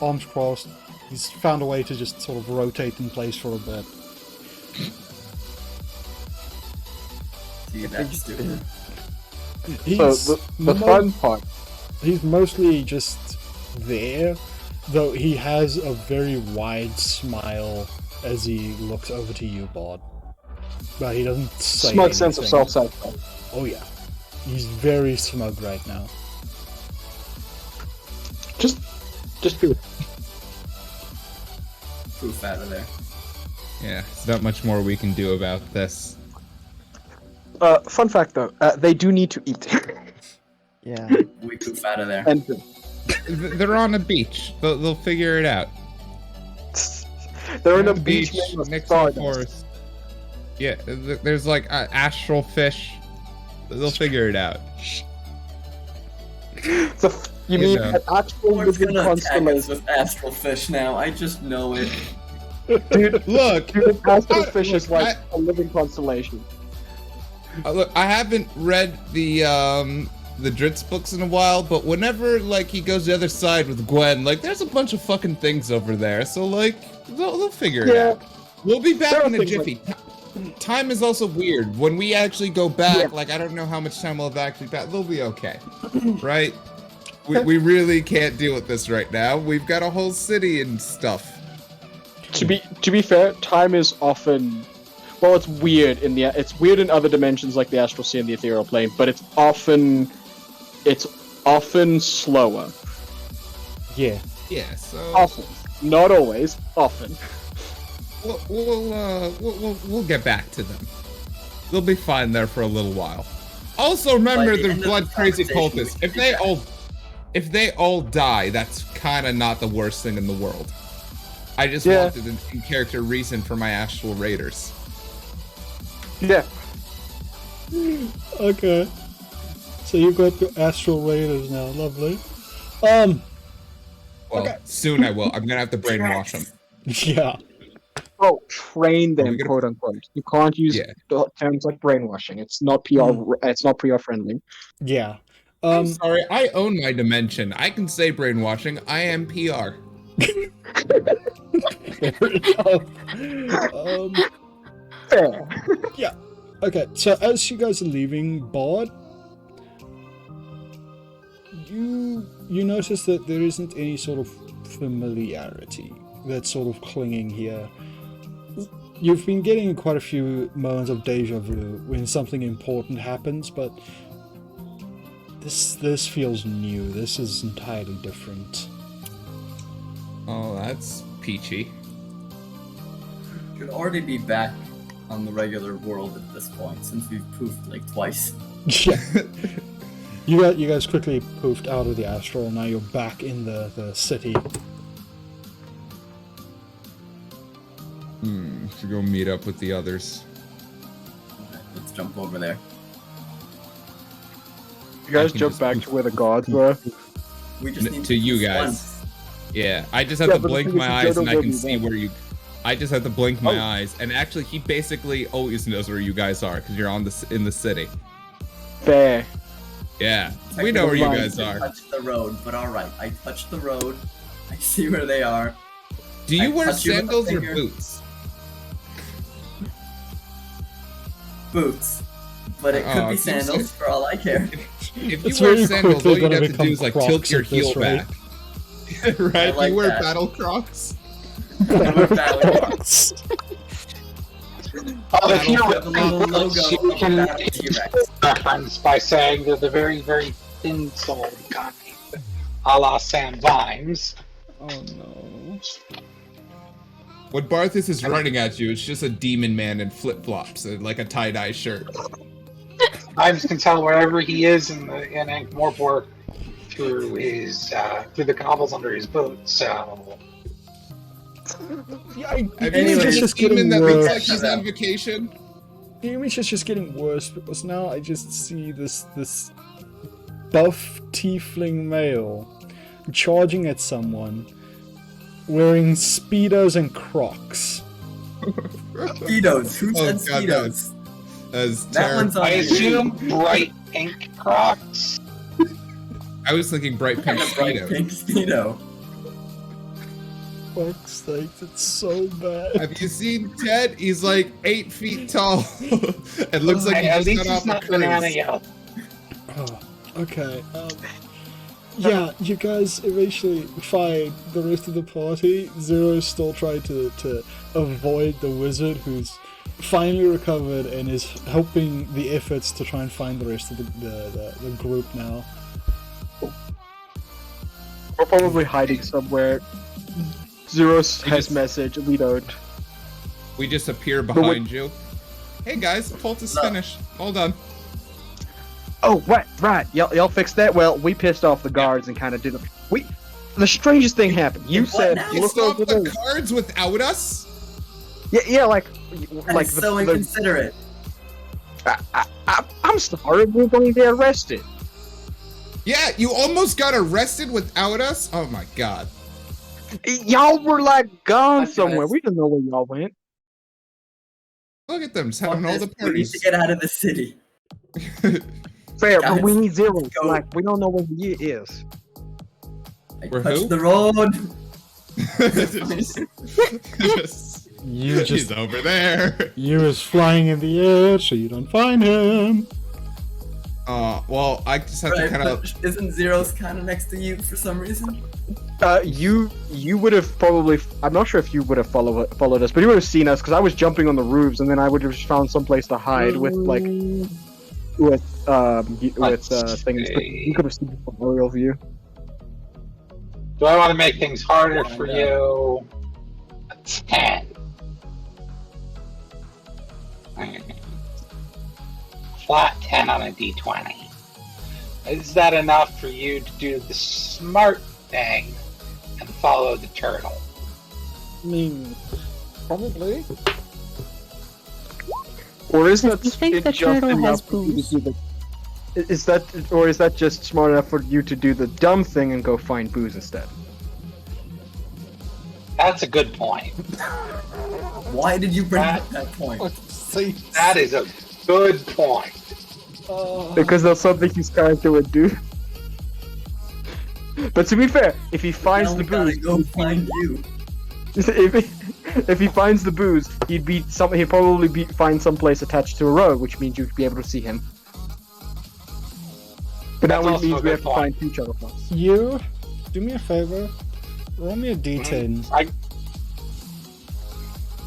arms crossed. He's found a way to just sort of rotate in place for a bit. Dude, that's stupid. So the fun part. He's mostly just there, though he has a very wide smile as he looks over to you, Bod. But he doesn't say Smug anything. sense of self-satisfaction. Oh yeah. He's very smug right now. Just do Poof out of there. Yeah, there's not much more we can do about this. Fun fact though, they do need to eat. Yeah. We poof out of there. And They're on a beach. They'll figure it out. they're in a beach made of next to the stardust. forest. Yeah, there's like astral fish. They'll figure it out. You mean know. an actual What's living gonna attack us constellation? with astral fish now? I just know it. Dude, Look, dude, astral fish is look, like a living constellation. look, I haven't read the Dritz books in a while, but whenever like he goes the other side with Gwen, like there's a bunch of fucking things over there. So like they'll figure it out. We'll be back There in are a things jiffy. Time is also weird. When we actually go back, like I don't know how much time we'll have actually back. They'll be okay, right? We really can't deal with this right now. We've got a whole city and stuff. To be fair, time is often, well, it's weird in other dimensions like the astral sea and the ethereal plane, but it's often slower. Yeah. Yeah, so Often, not always, often. we'll get back to them. They'll be fine there for a little while. Also, remember By the the end of blood the crazy conversation, cultists. we can If they all die, that's kind of not the worst thing in the world. I just Yeah. wanted an in-character reason for my astral raiders. Yeah. Okay. So you've got your astral raiders now, lovely. Well, okay. Soon I will. I'm gonna have to brainwash them. Yeah. Oh, train them, we gonna- quote unquote. You can't use terms like brainwashing. It's not PR. It's not PR friendly. Yeah. I'm sorry, I own my dimension. I can say brainwashing. I am PR. Fair enough. Fair. Yeah. Okay, so as you guys are leaving Bod, you notice that there isn't any sort of familiarity that's sort of clinging here. You've been getting quite a few moments of deja vu when something important happens, but this feels new. This is entirely different. Oh, that's peachy. Should already be back on the regular world at this point, since we've poofed like twice. Yeah. You guys quickly poofed out of the astral, and now you're back in the city. Should go meet up with the others. Okay, let's jump over there. You guys can jump just back to where the gods were. We just need To you poof guys. once. Yeah, I just have Yeah, to but the blink thing is, my you eyes don't and I know can where see you where you. I just have to blink my Oh. eyes, and actually, he basically always knows where you guys are because you're in the city. Fair. Yeah, we know where you guys I are. touched the road, but alright. I touched the road. I see where they are. Do you I wear touch you with a sandals or finger. boots? Boots. But it could Oh, be you sandals said- for all I care. If It's you wear very sandals, all quickly you gonna have to do become is like Crocs tilt your at this heel rate. back. Right? I like you wear that. battle crocs. With Battle Crocs. If you With the little logo of you the can Battle T-Rex. reference by saying they're the very, very thin-soled kind, a la Sam Vimes. Oh no. What Barthas is running at you is just a demon man in flip-flops and like a tie-dye shirt. Vimes can tell wherever he is in Ankh-Morpork through the cobbles under his boots. So Yeah, Have you Anyway, seen it's a just demon getting that looks worse. like he's on vacation? image is just getting worse because now I just see this buff tiefling male charging at someone wearing Speedos and Crocs. Speedos. Who said Speedos? That one's on I you. assume bright pink Crocs. I was thinking bright pink Bright Speedo. pink Speedo. Fuck's sake, it's so bad. Have you seen Ted? He's like 8 feet tall. It looks like he At just least got it's off not the banana cruise. yellow. Oh, okay. Yeah, you guys eventually find the rest of the party. Zero's still trying to avoid the wizard who's finally recovered and is helping the efforts to try and find the rest of the group now. We're probably hiding somewhere. Zeros has message, we don't. We just appear behind you. Hey guys, the cult is finished. Hold on. Oh, right. Y'all fixed that? Well, we pissed off the guards and kind of did it. The strangest thing happened. You said, You look stopped over the there. cards without us? Yeah, like That's so inconsiderate. I'm sorry, we're going to get arrested. Yeah, you almost got arrested without us? Oh my god. Y'all were like gone That's somewhere. nice. We didn't know where y'all went. Look at them, just Fuck having all the this, we need parties. to get out of the city. Fair, Guys, but we need Zero. go. Like, we don't know where he is. I We're touched who? the road. You He's over there. You is flying in the air, so you don't find him. Well, I just have to Right, kind of. but isn't Zero's kind of next to you for some reason? You would have probably. I'm not sure if you would have followed us, but you would have seen us because I was jumping on the roofs, and then I would have just found some place to hide with things. But you could have seen it from aerial view. Do I want to make things harder for you? A 10. Flat 10 on a d20. Is that enough for you to do the smart thing and follow the turtle? I mean, probably. Or is that You think the just turtle enough has for you to boobs? do the? Is that just smart enough for you to do the dumb thing and go find booze instead? That's a good point. Why did you bring up that point? That is a good point. Because that's something his character would do. But to be fair, if he finds Now the we gotta booze, go find you. if he finds the booze, he'd probably find some place attached to a road, which means you'd be able to see him. But That's that also means a we good have to point. find two turtle pots. You, do me a favor. Roll me a d10.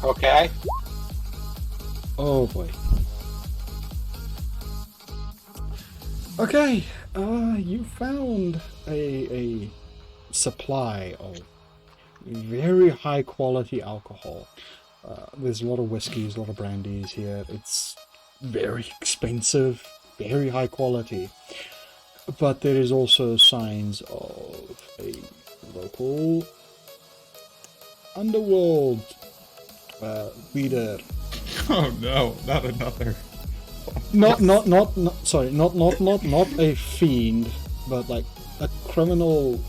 Okay. Oh boy. Okay, you found a supply of very high quality alcohol. There's a lot of whiskeys, a lot of brandies here. It's very expensive, very high quality. But there is also signs of a local underworld leader. Oh no, not another. Not a fiend, but like a criminal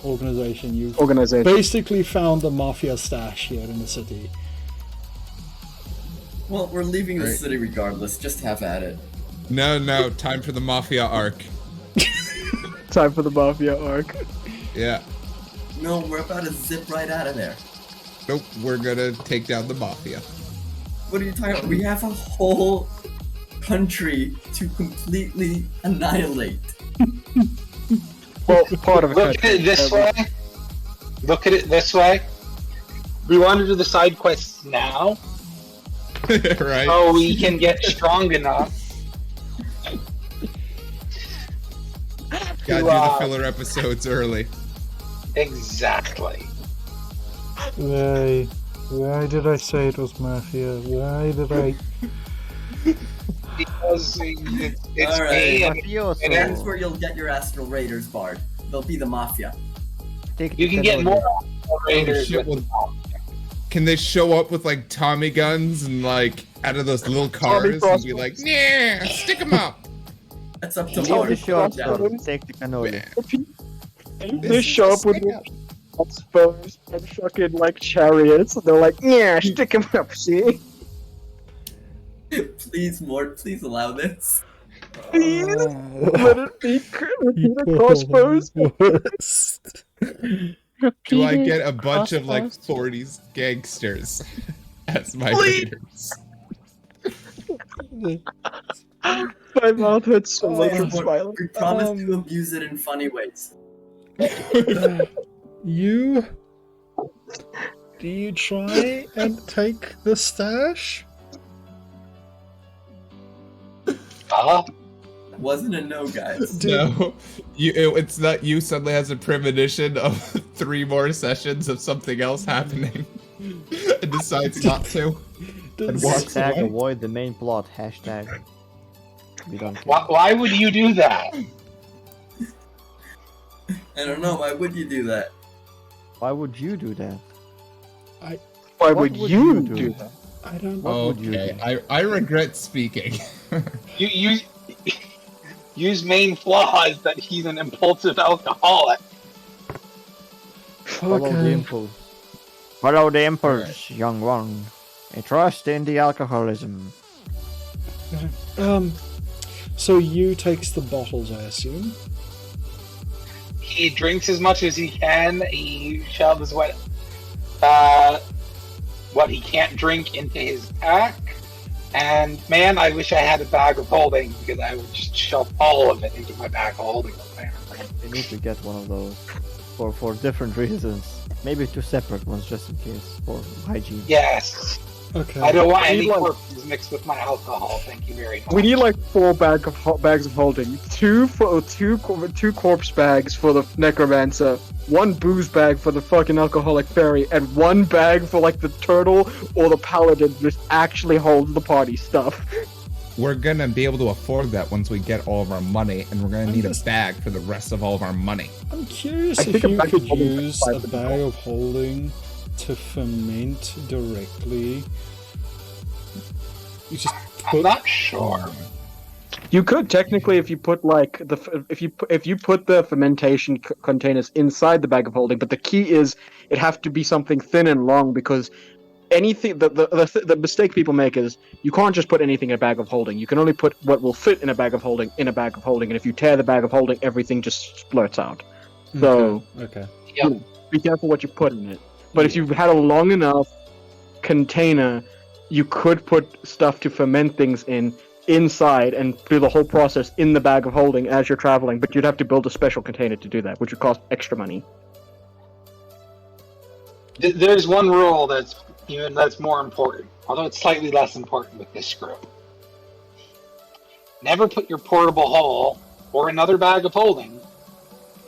organization. You've basically found the mafia stash here in the city. Well, we're leaving the Right. city regardless. Just have at it. No, time for the mafia arc. Time for the mafia arc. Yeah. No, we're about to zip right out of there. Nope, we're gonna take down the mafia. What are you talking about? We have a whole country to completely annihilate. Well, part of a Look at it this way. Look at it this way. We want to do the side quests now, Right? so we can get strong enough. Gotta do the filler episodes early. Exactly. Why did I say it was mafia? Why did I? Because it's All right. me and Here's where you'll get your Astral Raiders, Bard. They'll be the Mafia. you can get more raiders shit, with well, Can they show up with like Tommy guns and like out of those little cars and be like, yeah, stick them up? That's up to Leave Lord. the shotgun, take the cannoli. They show up with crossbows and fucking like chariots, and they're like, yeah, stick him up, see? Please, Mort, please allow this. Please let it be the crossbows. Do I get a bunch of like 40s gangsters as my leaders? My mouth hurts so much from Mort, smiling. we promise to abuse it in funny ways. Do you try and take the stash? Wasn't a no, guys. No, it's not you suddenly has a premonition of 3 more sessions of something else happening and decides not to. And walks Hashtag away. avoid the main plot. Hashtag. We don't care. Why would you do that? I don't know, why would you do that? Why would you do that? Why What would would you you do do? that? I don't know. What would you Okay, do? I regret speaking. You use main flaws that he's an impulsive alcoholic. Follow the impulse. Follow the impulse, young one. A trust in the alcoholism. So you takes the bottles, I assume. He drinks as much as he can. He shoves what he can't drink into his pack. And man, I wish I had a bag of holding because I would just shove all of it into my bag of holding. We need to get one of those for different reasons. Maybe 2 separate ones just in case for hygiene. Yes. Okay. I don't want any like- corpses mixed with my alcohol. Thank you very much. We need like 4 bags of holding. 2 corpse bags for the necromancer, 1 booze bag for the fucking alcoholic fairy, and 1 bag for like the turtle or the paladin that actually holds the party stuff. We're gonna be able to afford that once we get all of our money, and we're gonna need a bag for the rest of all of our money. I'm curious I if think a you bag could of holding use is a bag of holding to ferment directly. You just I'm put not sure. You could technically, if you put like if you put the fermentation containers inside the bag of holding, but the key is it have to be something thin and long because anything the mistake people make is you can't just put anything in a bag of holding. You can only put what will fit in a bag of holding in a bag of holding, and if you tear the bag of holding, everything just splurts out. So okay. Yep. be careful what you put in it. But if you had a long enough container, you could put stuff to ferment things inside and do the whole process in the bag of holding as you're traveling, but you'd have to build a special container to do that, which would cost extra money. There's one rule that's more important, although it's slightly less important with this group. Never put your portable hole or another bag of holding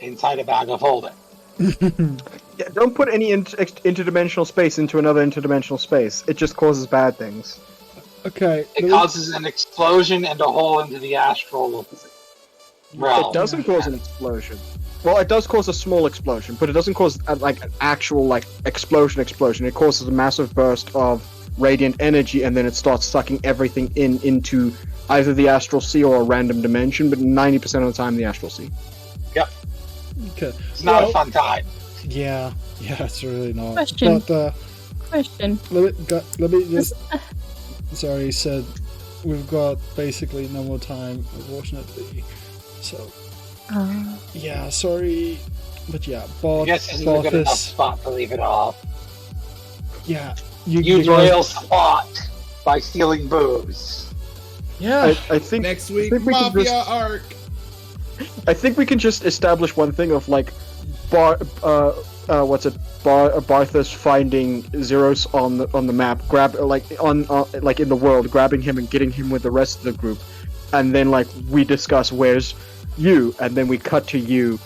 inside a bag of holding. Yeah, don't put any interdimensional space into another interdimensional space. It just causes bad things. Okay. It causes an explosion and a hole into the astral realm. It doesn't cause an explosion. Well, it does cause a small explosion, but it doesn't cause like an actual like explosion. It causes a massive burst of radiant energy, and then it starts sucking everything into either the astral sea or a random dimension. But 90% of the time, the astral sea. Yep. Okay. It's not a fun time. Yeah, it's really not. Question. But, Question. let me just. Sorry, said we've got basically no more time, unfortunately. So. Yeah, sorry, but yeah, I guess this is a good enough Barthus. spot to leave it off. Yeah, You guys- derail spot by stealing booze. Yeah, I think Next week, I think we can Mafia just- arc. I think we can just establish one thing of like, Barthus finding Zeros on the map, like in the world, grabbing him and getting him with the rest of the group, and then like we discuss where's you, and then we cut to you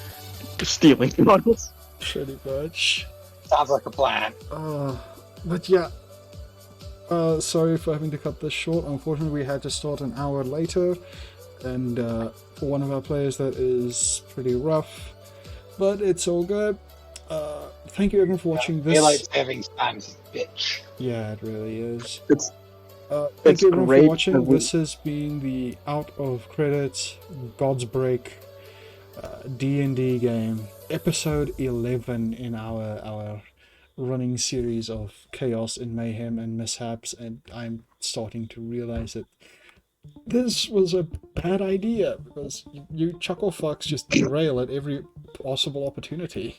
stealing models. pretty much. Sounds like a plan. But yeah, sorry for having to cut this short. Unfortunately, we had to start an hour later, and for one of our players that is pretty rough, but it's all good. thank you everyone for watching this. Daylight savings times, bitch. Yeah, it really is. Thank It's you everyone for great watching. that we- This has been the Out of Credits Godsbreak D&D game, episode 11 in our running series of chaos and mayhem and mishaps, and I'm starting to realize that this was a bad idea because you chuckle fucks just derail at every possible opportunity.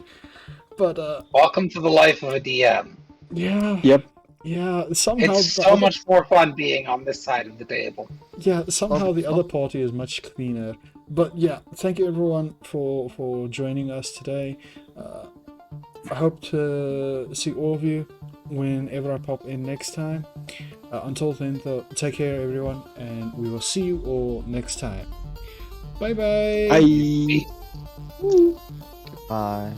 But Welcome to the life of a DM. yeah, Yep. yeah. Somehow It's so much more fun being on this side of the table. Yeah, somehow the other party is much cleaner. But yeah, thank you everyone for joining us today. I hope to see all of you whenever I pop in next time. Until then, though, take care everyone, and we will see you all next time. Bye bye. Bye. Bye.